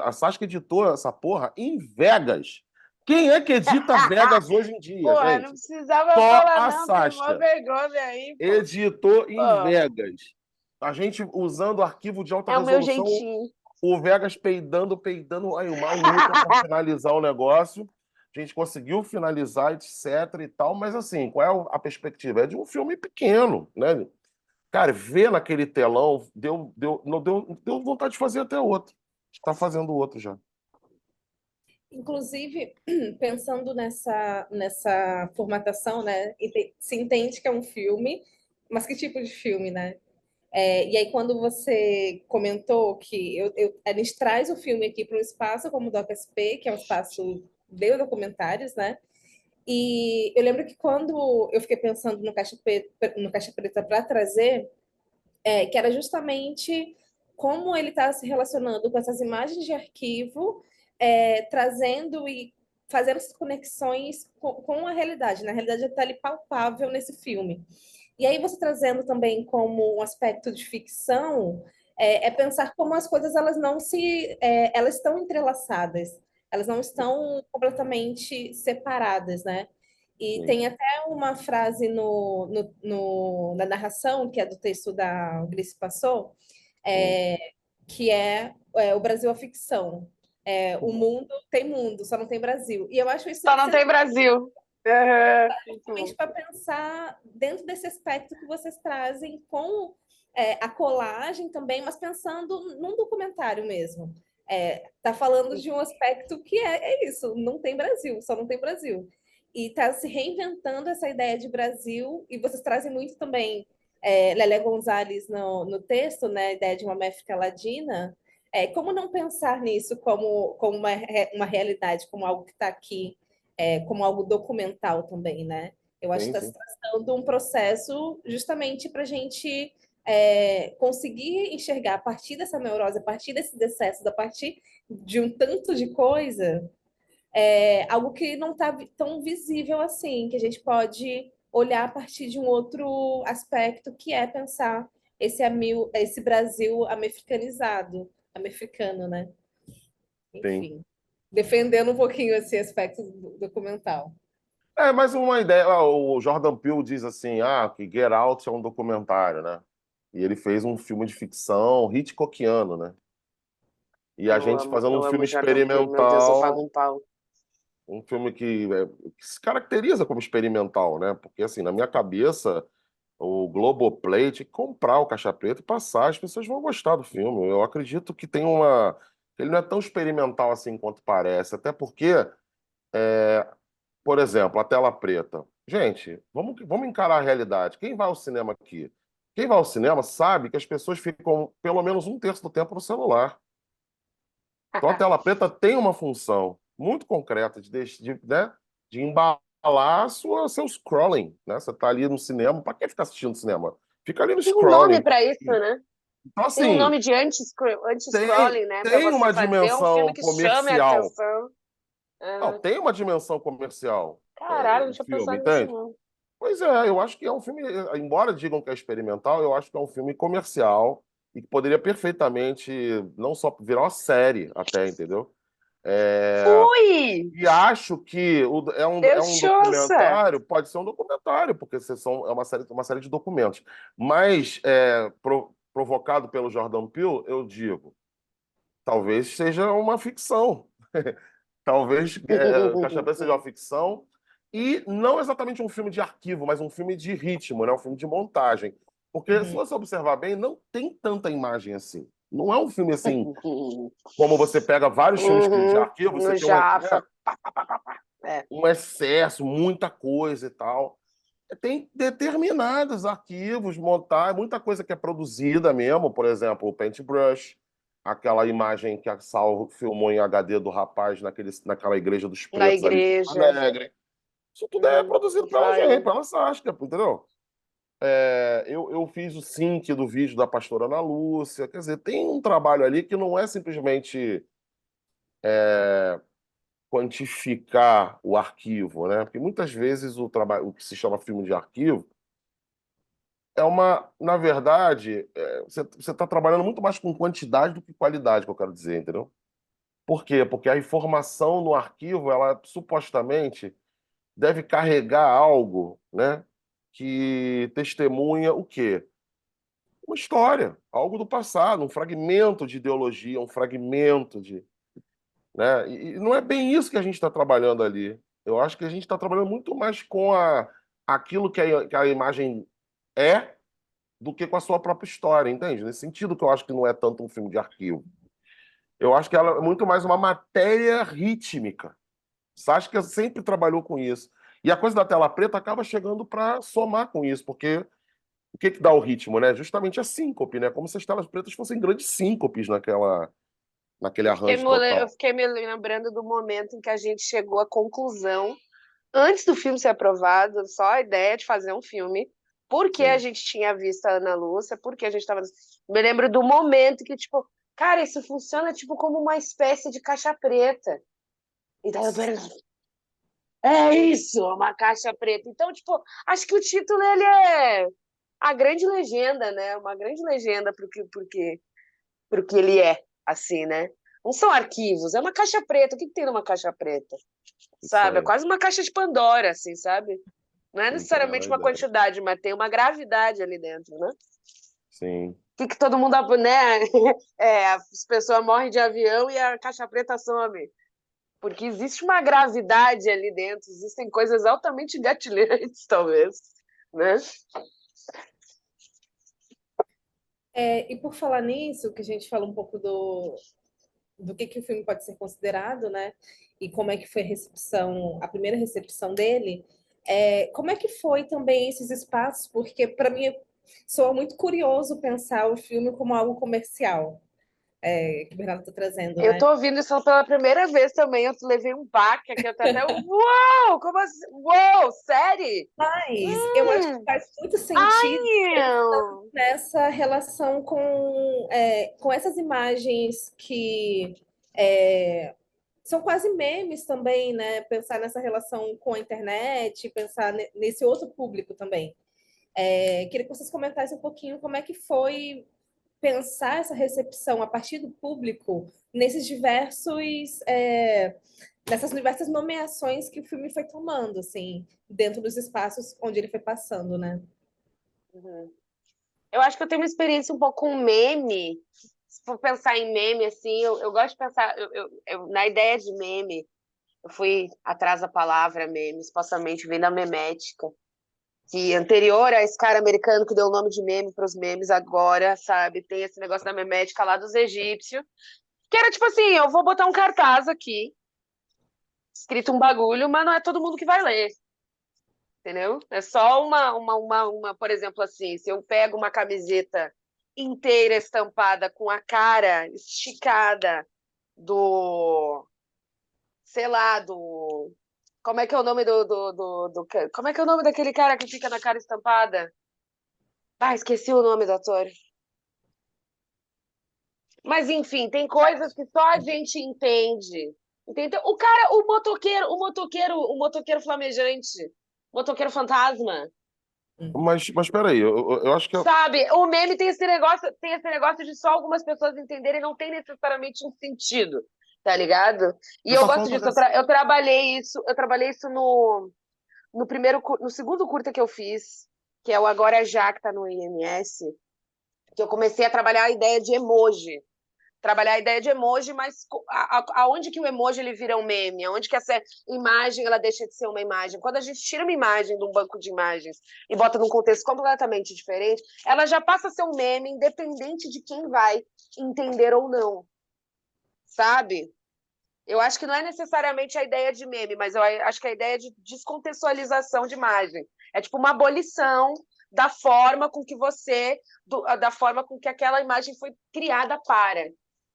A Sasha editou essa porra em Vegas. Quem é que edita Vegas hoje em dia, Porra, não gente? precisava Só falar, a não. Tem mó Sasha vergonha aí, pô. editou em Pô, Vegas. A gente usando arquivo de alta é o meu resolução, jeitinho. o Vegas peidando, peidando, aí uma luta para finalizar o negócio. A gente conseguiu finalizar, etc e tal, mas assim, qual é a perspectiva? É de um filme pequeno, né? Cara, ver naquele telão deu vontade de fazer até outro. Está fazendo outro já. Inclusive, pensando nessa formatação, né? Se entende que é um filme, mas que tipo de filme, né? E aí, quando você comentou que a gente traz o filme aqui para um espaço como o DocSP, que é um espaço de documentários, né? E eu lembro que quando eu fiquei pensando no Caixa Preta para trazer, que era justamente como ele está se relacionando com essas imagens de arquivo, trazendo e fazendo essas conexões com a realidade. Na realidade, está ali palpável nesse filme. E aí você trazendo também como um aspecto de ficção, pensar como as coisas elas estão entrelaçadas, elas não estão completamente separadas, né? E Sim, tem até uma frase na narração, que é do texto da Grace Passou, sim. é, que o Brasil é ficção. O mundo tem mundo, só não tem Brasil. E eu acho isso Só não tem Brasil. Uhum. Muito bom. para pensar dentro desse aspecto que vocês trazem com a colagem também, mas pensando num documentário mesmo. Tá falando de um aspecto que é isso, não tem Brasil, só não tem Brasil. E tá se reinventando essa ideia de Brasil, e vocês trazem muito também Lélia Gonzalez no texto, né, a ideia de uma Méfica Ladina. Como não pensar nisso como uma realidade, como algo que está aqui, como algo documental também, né? Eu acho Sim, que está se sim. tratando um processo justamente para a gente conseguir enxergar a partir dessa neurose, a partir desses excessos, a partir de um tanto de coisa, algo que não está tão visível assim, que a gente pode olhar a partir de um outro aspecto, que é pensar esse Brasil americanizado, americano, né? Sim. Enfim, defendendo um pouquinho esse aspecto documental. Mas uma ideia, o Jordan Peele diz assim, que Get Out é um documentário, né? E ele fez um filme de ficção Hitchcockiano, né? E a gente fazendo um Eu filme amo Jordan Peele, meu Deus, eu pago experimental, um pau. um filme que se caracteriza como experimental, né? Porque, assim, na minha cabeça, o Globoplay tinha que comprar o Caixa Preta e passar, as pessoas vão gostar do filme. Eu acredito que tem uma. Ele não é tão experimental assim quanto parece, até porque, por exemplo, a tela preta. Gente, vamos encarar a realidade. Quem vai ao cinema aqui? Quem vai ao cinema sabe que as pessoas ficam pelo menos um terço do tempo no celular. Então a tela preta tem uma função muito concreta né, de embalar seu scrolling, né? Você está ali no cinema, para que ficar assistindo cinema? Fica ali no Tem um nome scrolling. para isso, né? Então, Tem um assim, nome de tem, anti-scrolling, né? Para tem você uma fazer um filme dimensão que chame a comercial. atenção. Não, Ah, tem uma dimensão comercial, caralho, não o tinha filme, pensado nisso, entende? não. Pois é, eu acho que é um filme, embora digam que é experimental, eu acho que é um filme comercial e que poderia perfeitamente não só virar uma série até, entendeu? É, Ui! E acho que é Deus um te ouça! documentário, pode ser um documentário, porque é uma série de documentos. Mas, provocado pelo Jordan Peele, eu digo, talvez seja uma ficção. Talvez Caixa Preta seja uma ficção. E não exatamente um filme de arquivo, mas um filme de ritmo, né? Um filme de montagem. Porque, se Uhum. você observar bem, não tem tanta imagem assim. Não é um filme assim, como você pega vários filmes de Uhum, arquivo, você no tem uma, Jaffa. né, É. um excesso, muita coisa e tal. Tem determinados arquivos, montar, muita coisa que é produzida mesmo, por exemplo, o Paintbrush, aquela imagem que a Sal filmou em HD do rapaz naquela igreja dos Na pretos ali de Porto igreja. Alegre. Isso tudo é produzido pela gente, Vai. pela Saskia, entendeu? Eu fiz o sync do vídeo da pastora Ana Lúcia, quer dizer, tem um trabalho ali que não é simplesmente quantificar o arquivo, né? Porque muitas vezes o que se chama filme de arquivo na verdade, você está trabalhando muito mais com quantidade do que qualidade, que eu quero dizer, entendeu? Por quê? Porque a informação no arquivo, ela supostamente deve carregar algo, né, que testemunha o quê? Uma história, algo do passado, um fragmento de ideologia, um fragmento né? E não é bem isso que a gente está trabalhando ali. Eu acho que a gente está trabalhando muito mais com aquilo que a imagem é do que com a sua própria história, entende? Nesse sentido que eu acho que não é tanto um filme de arquivo. Eu acho que ela é muito mais uma matéria rítmica. Saskia sempre trabalhou com isso. E a coisa da tela preta acaba chegando para somar com isso, porque o que dá o ritmo, né? Justamente a síncope, né? Como se as telas pretas fossem grandes síncopes naquele arranjo Eu total. fiquei me lembrando do momento em que a gente chegou à conclusão, antes do filme ser aprovado, só a ideia de fazer um filme, porque a Sim. gente tinha visto a Ana Lúcia, porque a gente estava. Me lembro do momento que, tipo, cara, isso funciona tipo como uma espécie de caixa preta. E daí eu é isso, uma caixa preta. Então, tipo, acho que o título ele é a grande legenda, né? Uma grande legenda pro que ele é, assim, né? Não são arquivos, é uma caixa preta. O que que tem numa caixa preta? Isso Sabe? É aí. quase uma caixa de Pandora, assim, sabe? Não é Tô entendendo a necessariamente uma ideia. quantidade, mas tem uma gravidade ali dentro, né? Sim. Que todo mundo, né? As pessoas morrem de avião e a caixa preta some. Porque existe uma gravidade ali dentro, existem coisas altamente gatilhantes, talvez, né? E por falar nisso, que a gente fala um pouco do que o filme pode ser considerado, né? E como é que foi a recepção, a primeira recepção dele. Como é que foi também esses espaços? Porque para mim soa muito curioso pensar o filme como algo comercial, que o Bernardo está trazendo, Eu né? tô ouvindo isso pela primeira vez também, eu levei um baque aqui, eu tô até, uau, como assim? Uau, série? Mas eu acho que faz muito sentido Ai, nessa relação com essas imagens que é, são quase memes também, né? Pensar nessa relação com a internet, pensar nesse outro público também. Queria que vocês comentassem um pouquinho como é que foi pensar essa recepção a partir do público nessas diversas nomeações que o filme foi tomando, assim, dentro dos espaços onde ele foi passando, né? uhum. Eu acho que eu tenho uma experiência um pouco com meme. Se for pensar em meme, assim, eu gosto de pensar na ideia de meme. Eu fui atrás da palavra meme, supostamente vem da memética, que anterior a esse cara americano que deu o nome de meme para os memes agora, sabe? Tem esse negócio da memética lá dos egípcios, que era tipo assim, eu vou botar um cartaz aqui, escrito um bagulho, mas não é todo mundo que vai ler, entendeu? É só por exemplo, assim, se eu pego uma camiseta inteira estampada com a cara esticada do, sei lá, do... Como é que é o nome como é que é o nome daquele cara que fica na cara estampada? Ah, esqueci o nome do ator. Mas, enfim, tem coisas que só a gente entende. Entendeu? O cara, o motoqueiro flamejante, motoqueiro fantasma. Mas peraí, eu acho que Sabe, o meme tem esse negócio de só algumas pessoas entenderem, não tem necessariamente um sentido, tá ligado? E você eu tá gosto falando disso. Eu trabalhei isso no segundo curta que eu fiz, que é o Agora Já, que tá no IMS, que eu comecei a trabalhar a ideia de emoji. Trabalhar a ideia de emoji, mas aonde que o emoji ele vira um meme? Aonde que essa imagem ela deixa de ser uma imagem? Quando a gente tira uma imagem de um banco de imagens e bota num contexto completamente diferente, ela já passa a ser um meme, independente de quem vai entender ou não, sabe? Eu acho que não é necessariamente a ideia de meme, mas eu acho que a ideia de descontextualização de imagem. É tipo uma abolição da forma com que da forma com que aquela imagem foi criada para,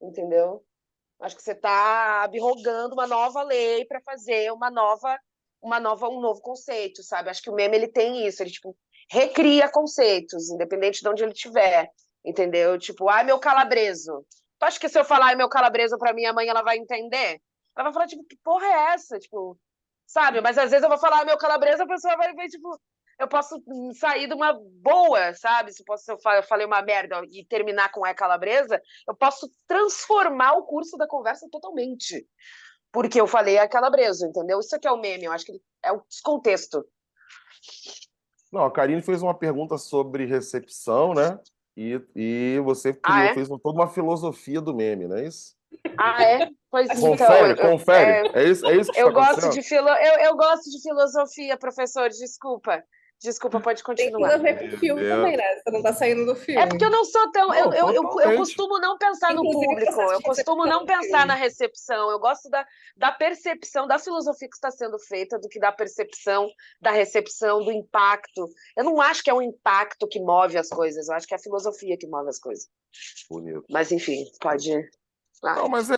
entendeu? Acho que você está abrogando uma nova lei para fazer um novo conceito, sabe? Acho que o meme ele tem isso, ele tipo recria conceitos, independente de onde ele estiver, entendeu? Tipo, ai, meu calabreso. Tu acha que se eu falar ai, meu calabreso para minha mãe, ela vai entender? Ela vai falar, tipo, que porra é essa? Tipo, sabe? Mas às vezes eu vou falar ai, meu calabreso, a pessoa vai ver, tipo, eu posso sair de uma boa, sabe? Se eu falei uma merda e terminar com é calabresa, eu posso transformar o curso da conversa totalmente. Porque eu falei a calabresa, entendeu? Isso aqui é o meme, eu acho que é o descontexto. não, a Karine fez uma pergunta sobre recepção, né? E você Ah, criou, é? fez toda uma filosofia do meme, não é isso? Ah, é? Pois então, Confere, confere. É isso que está acontecendo? eu gosto de filosofia, professor, desculpa. Desculpa, pode Tem tudo continuar. a ver com o Meu filme também, Deus. né? Você não tá saindo do É porque eu filme. não sou tão. Não, Eu totalmente. costumo não pensar no Inclusive o público, processo eu de costumo recepção não do pensar na filme. recepção. Eu gosto da percepção, da filosofia que está sendo feita, do que da percepção, da recepção, do impacto. Eu não acho que é o impacto que move as coisas, eu acho que é a filosofia que move as coisas. Bonito. Mas, enfim, pode ir lá. Não, mas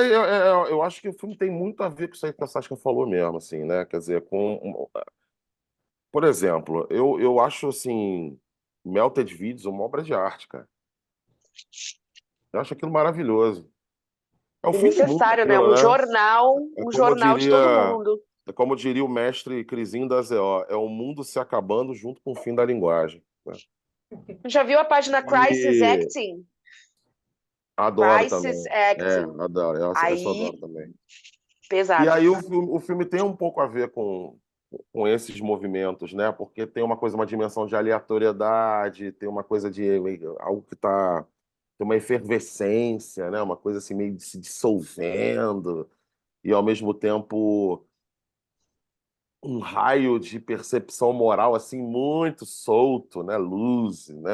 eu acho que o filme tem muito a ver com isso aí que a Saskia falou mesmo, assim, né? Quer dizer, por exemplo, eu acho, assim, Melted Videos uma obra de arte, cara. Eu acho aquilo maravilhoso. É o E fim do mundo necessário, né? aquilo, né? É Um como jornal de todo diria, mundo. é como diria o mestre Crisinho da ZO, é o mundo se acabando junto com o fim da linguagem, né? Já viu a página Crisis E Acting? adoro Crisis também. É, Acting. adoro. Essa eu adoro Aí, também. E pesado. aí o filme tem um pouco a ver com esses movimentos, né? Porque tem uma coisa, uma dimensão de aleatoriedade, tem uma coisa de algo que tá, tem uma efervescência, né? Uma coisa assim meio de se dissolvendo e ao mesmo tempo um raio de percepção moral assim muito solto, né? Luz, né?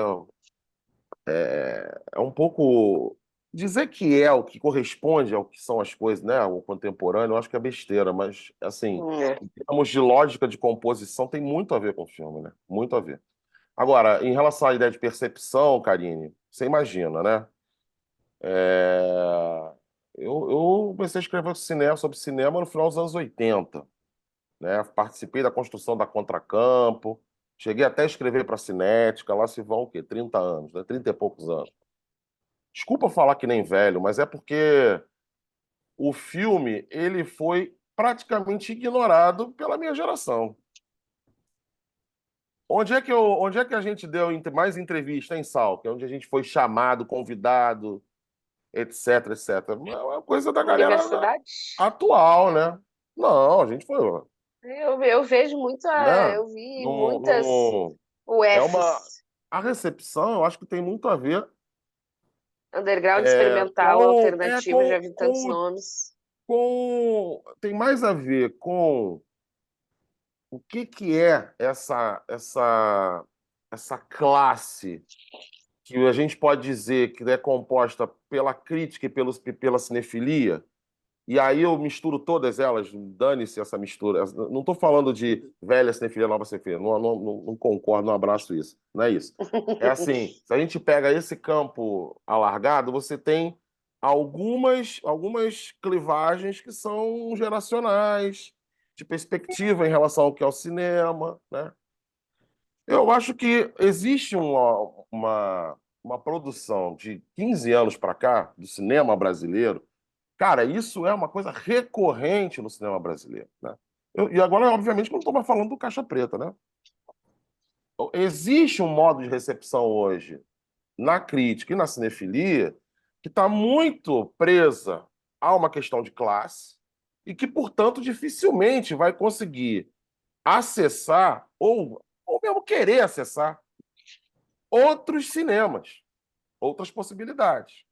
É um pouco dizer que é o que corresponde ao que são as coisas, né? O contemporâneo, eu acho que é besteira, mas assim, É. em termos de lógica de composição, tem muito a ver com o filme, né? Muito a ver. Agora, em relação à ideia de percepção, Karine, você imagina, né? É, eu comecei a escrever sobre cinema no final dos anos 80, né? Participei da construção da Contracampo, cheguei até a escrever para a Cinética, lá se vão o quê? 30 anos, né? 30 e poucos anos. Desculpa falar que nem velho, mas é porque o filme ele foi praticamente ignorado pela minha geração. Onde é que a gente deu mais entrevista em Sal, que é onde a gente foi chamado, convidado, etc, etc. É uma coisa da galera Universidade? atual, né? Não, a gente foi, Eu vejo muita. né? Eu vi Não, muitas não, é uma UFs. a recepção, eu acho que tem muito a ver Underground, experimental, com, alternativo, já vi tantos nomes. tem mais a ver com o que é essa classe que a gente pode dizer que é composta pela crítica e pela cinefilia. E aí eu misturo todas elas, dane-se essa mistura. Não estou falando de velha cinefilia, nova cinefilia, não concordo, não abraço isso. Não é isso. É assim, se a gente pega esse campo alargado, você tem algumas clivagens que são geracionais, de perspectiva em relação ao que é o cinema, né? Eu acho que existe uma produção de 15 anos para cá, do cinema brasileiro. Cara, isso é uma coisa recorrente no cinema brasileiro, né? E agora, obviamente, que eu não estou mais falando do Caixa Preta, né? Existe um modo de recepção hoje na crítica e na cinefilia que está muito presa a uma questão de classe e que, portanto, dificilmente vai conseguir acessar ou mesmo querer acessar outros cinemas, outras possibilidades.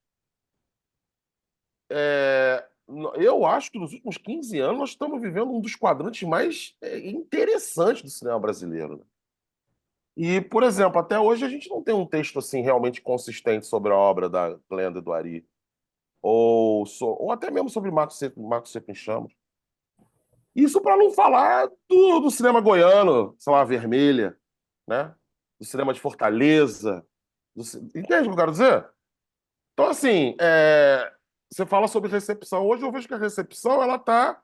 Eu acho que nos últimos 15 anos nós estamos vivendo um dos quadrantes mais interessantes do cinema brasileiro, né? E, por exemplo, até hoje a gente não tem um texto assim realmente consistente sobre a obra da Glenda e do Ari, ou até mesmo sobre Marco Seco em Chamas. Isso para não falar do cinema goiano, sei lá, Vermelha, né? Do cinema de Fortaleza. Entende o que eu quero dizer? Então, assim, você fala sobre recepção. Hoje eu vejo que a recepção ela está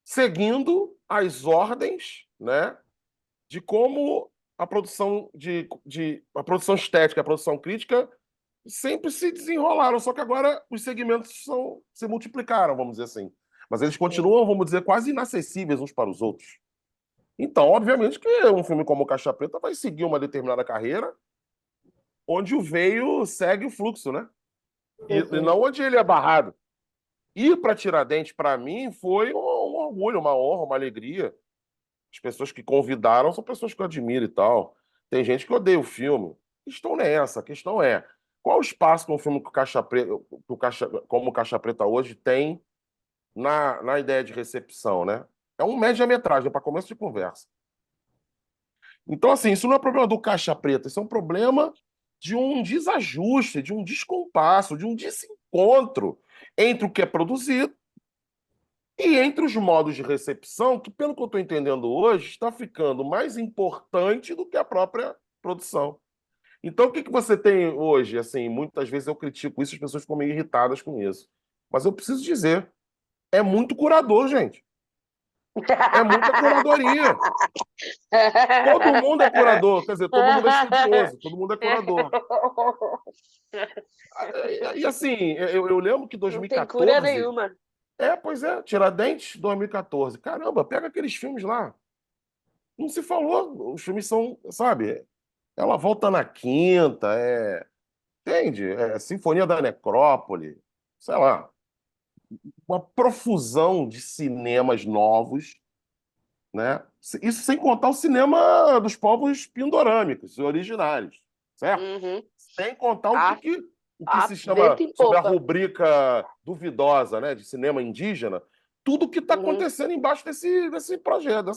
seguindo as ordens, né, de como a produção a produção estética, a produção crítica sempre se desenrolaram, só que agora os segmentos se multiplicaram, vamos dizer assim. Mas eles continuam, vamos dizer, quase inacessíveis uns para os outros. Então, obviamente que um filme como Caixa Preta vai seguir uma determinada carreira onde o veio segue o fluxo, né? E não onde ele é barrado. Ir para Tiradentes, para mim, foi um orgulho, uma honra, uma alegria. As pessoas que convidaram são pessoas que eu admiro e tal. Tem gente que odeia o filme. A questão não é essa. A questão é qual o espaço que um filme como o Caixa Preta hoje tem na ideia de recepção, né? É um média-metragem, para começo de conversa. Então, assim, isso não é problema do Caixa Preta, isso é um problema de um desajuste, de um descompasso, de um desencontro entre o que é produzido e entre os modos de recepção, que, pelo que eu estou entendendo hoje, está ficando mais importante do que a própria produção. Então, o que você tem hoje? Assim, muitas vezes eu critico isso, as pessoas ficam meio irritadas com isso. Mas eu preciso dizer, é muito curador, gente. É muita curadoria. Todo mundo é curador, quer dizer, todo mundo é estudioso, todo mundo é curador. E assim, eu lembro que Não tem cura 2014. nenhuma. Pois é, Tiradentes 2014. Caramba, pega aqueles filmes lá. Não se falou, os filmes são, sabe? Ela volta na quinta, entende? Sinfonia da Necrópole, sei lá, uma profusão de cinemas novos, né? Isso sem contar o cinema dos povos pindorâmicos, originários, certo? Uhum. Sem contar o que se vento chama, em sob a popa. rubrica duvidosa, né, de cinema indígena, tudo que está acontecendo embaixo desse projeto,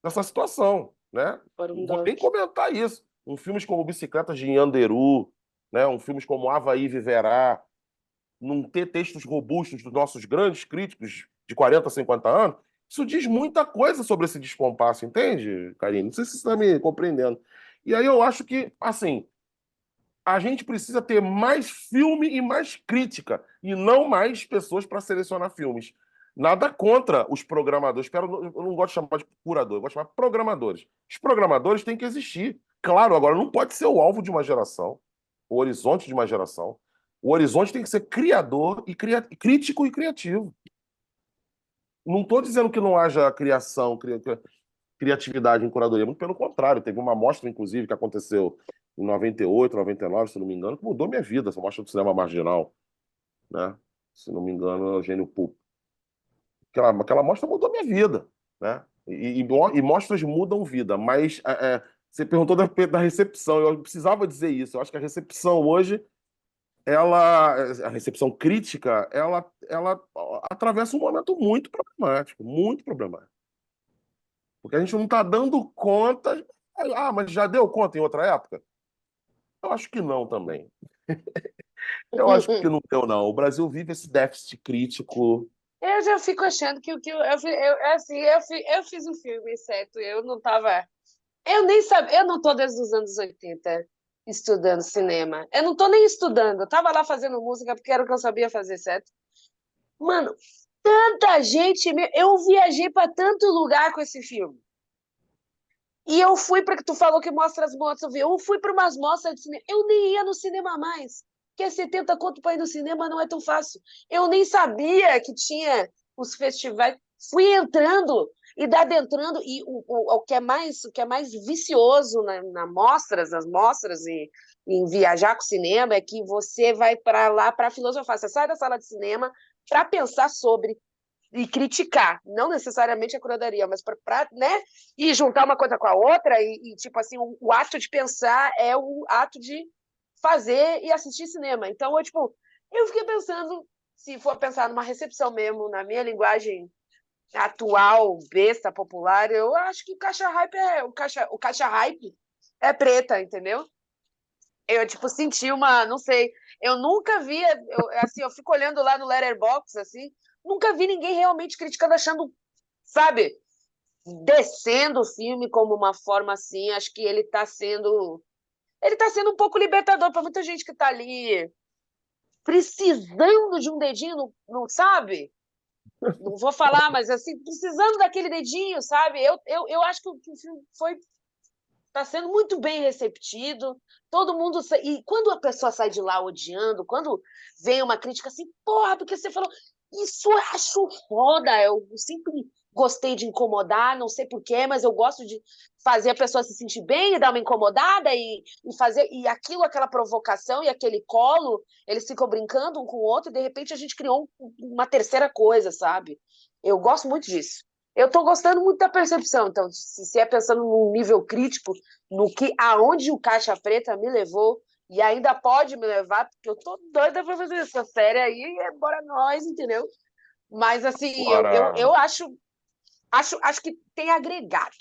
dessa situação, né? Não vou nem comentar isso. Filmes como Bicicletas de Nhanderu, né? Filmes como Havaí Viverá, não ter textos robustos dos nossos grandes críticos de 40, 50 anos, isso diz muita coisa sobre esse descompasso, entende, Karine? Não sei se você está me compreendendo. E aí eu acho que, assim, a gente precisa ter mais filme e mais crítica, e não mais pessoas para selecionar filmes. Nada contra os programadores. Eu não gosto de chamar de curador, eu gosto de chamar de programadores. Os programadores têm que existir. Claro, agora não pode ser o alvo de uma geração, o horizonte de uma geração. O horizonte tem que ser criador e crítico e criativo. Não estou dizendo que não haja criatividade em curadoria, muito pelo contrário. Teve uma mostra, inclusive, que aconteceu em 98, 99, se não me engano, que mudou minha vida, essa mostra do cinema marginal, né? Se não me engano, é Eugênio Pupo. Aquela mostra mudou minha vida, né? E mostras mudam vida, mas Você perguntou da recepção, eu precisava dizer isso. Eu acho que a recepção hoje, a recepção crítica, ela atravessa um momento muito problemático, muito problemático. Porque a gente não está dando conta. Ah, mas já deu conta em outra época? Eu acho que não também. Eu acho que não deu, não. O Brasil vive esse déficit crítico. Eu já fico achando que o que assim, eu fiz um filme, certo? Eu não tava. Eu nem sabia, eu não tô desde os anos 80 estudando cinema. Eu não tô nem estudando, eu tava lá fazendo música porque era o que eu sabia fazer, certo? Mano, tanta gente, eu viajei pra tanto lugar com esse filme. E eu fui para que tu falou que mostra as motos, eu fui para umas mostras de cinema. Eu nem ia no cinema mais. Porque é 70 conto para ir no cinema não é tão fácil. Eu nem sabia que tinha os festivais. Fui entrando e adentrando e o que é mais vicioso nas mostras e em viajar com o cinema é que você vai para lá para filosofar. Você sai da sala de cinema para pensar sobre e criticar, não necessariamente a curadoria, mas para, né, e juntar uma coisa com a outra tipo assim, o ato de pensar é o ato de fazer e assistir cinema. Então, eu fiquei pensando, se for pensar numa recepção mesmo, na minha linguagem atual, besta, popular, eu acho que o caixa hype é preta, entendeu? Eu, senti não sei, eu nunca vi, assim, eu fico olhando lá no Letterboxd, assim, nunca vi ninguém realmente criticando, achando, sabe, descendo o filme como uma forma assim, acho que ele tá sendo um pouco libertador para muita gente que tá ali precisando de um dedinho, sabe? Não vou falar, mas assim, precisando daquele dedinho, sabe? Eu acho que o filme está sendo muito bem receptido. Todo mundo. E quando a pessoa sai de lá odiando, quando vem uma crítica assim, porra, porque você falou. Isso eu acho foda. Eu sempre gostei de incomodar, não sei porquê, mas eu gosto de fazer a pessoa se sentir bem e dar uma incomodada fazer. E aquela provocação e aquele colo, eles ficam brincando um com o outro e de repente a gente criou uma terceira coisa, sabe? Eu gosto muito disso. Eu estou gostando muito da percepção, então, se é pensando num nível crítico, aonde o Caixa Preta me levou, e ainda pode me levar, porque eu tô doida para fazer essa série aí, bora nós, entendeu? Mas, assim, Agora, eu acho que tem agregado,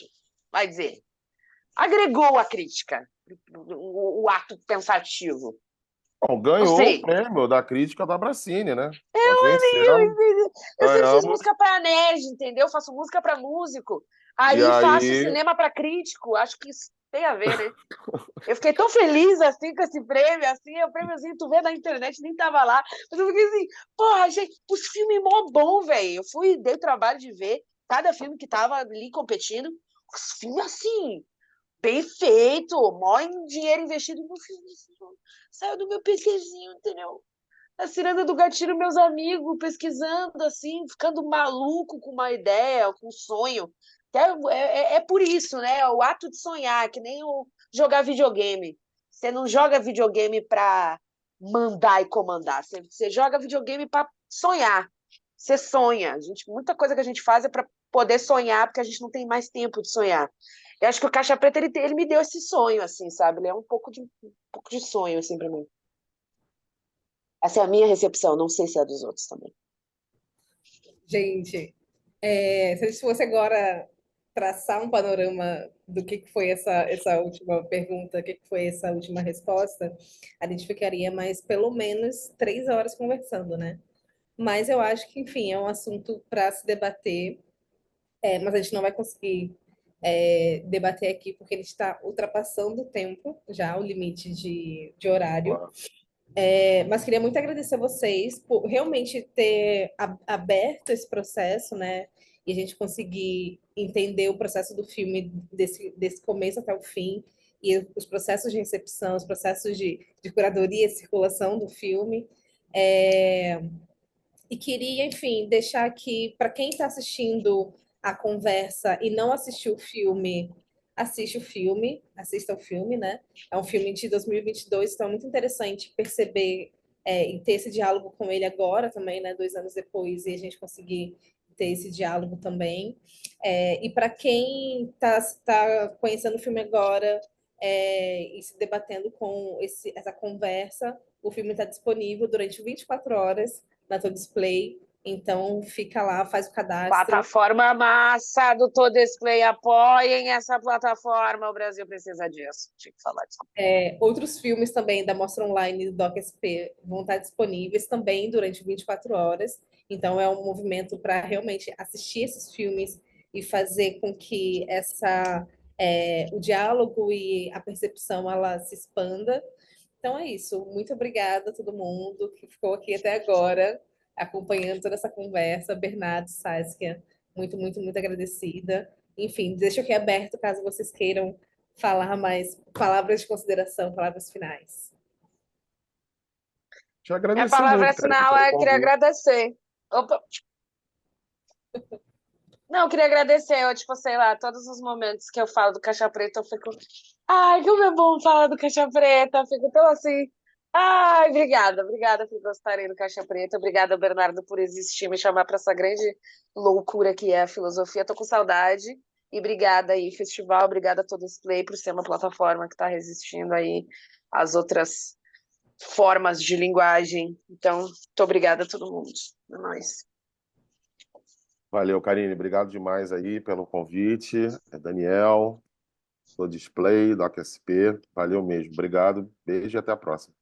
vai dizer, agregou a crítica, o ato pensativo. bom, Não ganhou o sei, prêmio da crítica da Brasília, né? Nós vencemos, eu sempre fiz ganhamos, música para nerd, entendeu? Faço música para músico. e Aí faço aí, cinema para crítico. Acho que isso tem a ver, né? Eu fiquei tão feliz assim com esse prêmio, assim, o prêmiozinho, tu vê na internet, nem tava lá. Mas eu fiquei assim, porra, gente, os filmes mó bom, velho. Eu dei o trabalho de ver cada filme que tava ali competindo. Os filmes assim, bem feito, mó dinheiro investido no filme. Assim, saiu do meu PCzinho, entendeu? A ciranda do gatilho, meus amigos, pesquisando, assim, ficando maluco com uma ideia, com um sonho. É por isso, né? O ato de sonhar, que nem o jogar videogame. Você não joga videogame para mandar e comandar. Você joga videogame para sonhar. Você sonha. Muita coisa que a gente faz é para poder sonhar, porque a gente não tem mais tempo de sonhar. Eu acho que o Caixa Preta, ele me deu esse sonho, assim, sabe? Ele é um pouco de sonho, assim, para mim. Essa é a minha recepção, não sei se é a dos outros também. Gente, se a gente fosse agora traçar um panorama do que foi essa última pergunta, o que foi essa última resposta, a gente ficaria mais pelo menos 3 horas conversando, né? Mas eu acho que, enfim, é um assunto para se debater, mas a gente não vai conseguir debater aqui porque ele está ultrapassando o tempo, já o limite de horário. Mas queria muito agradecer a vocês por realmente ter aberto esse processo, né? E a gente conseguir entender o processo do filme desse começo até o fim, e os processos de recepção, os processos de curadoria e circulação do filme. É, e queria, enfim, deixar aqui para quem está assistindo a conversa e não assistiu o filme, assista o filme, né? É um filme de 2022, então é muito interessante perceber e ter esse diálogo com ele agora também, né? 2 anos depois, e a gente conseguir ter esse diálogo também. E para quem tá conhecendo o filme agora e se debatendo com essa conversa, o filme está disponível durante 24 horas na Todo Display. Então, fica lá, faz o cadastro. Plataforma massa do Todo Display. Apoiem essa plataforma. O Brasil precisa disso. Tinha que falar disso. Outros filmes também da Mostra Online do DocSP vão estar disponíveis também durante 24 horas. Então, é um movimento para realmente assistir esses filmes e fazer com que o diálogo e a percepção ela se expanda. Então, é isso. Muito obrigada a todo mundo que ficou aqui até agora, acompanhando toda essa conversa. Bernardo, Saskia, muito, muito, muito agradecida. Enfim, deixo aqui aberto caso vocês queiram falar mais palavras de consideração, palavras finais. Te Minha agradeci palavra muito, Karine, final pelo queria convite. agradecer. Opa. Não, eu queria agradecer. Eu, tipo, sei lá, todos os momentos que eu falo do Caixa Preta, eu fico. Ai, como é bom falar do Caixa Preta. Eu fico tão assim. Ai, obrigada por gostarem do Caixa Preta. Obrigada, Bernardo, por existir, me chamar para essa grande loucura que é a filosofia. Tô com saudade. E obrigada aí, festival. Obrigada a Todo Display por ser uma plataforma que está resistindo aí às outras formas de linguagem. Então, muito obrigada a todo mundo. É nóis. Valeu, Karine. Obrigado demais aí pelo convite. Daniel, do Display, do AQSP. Valeu mesmo. Obrigado. Beijo e até a próxima.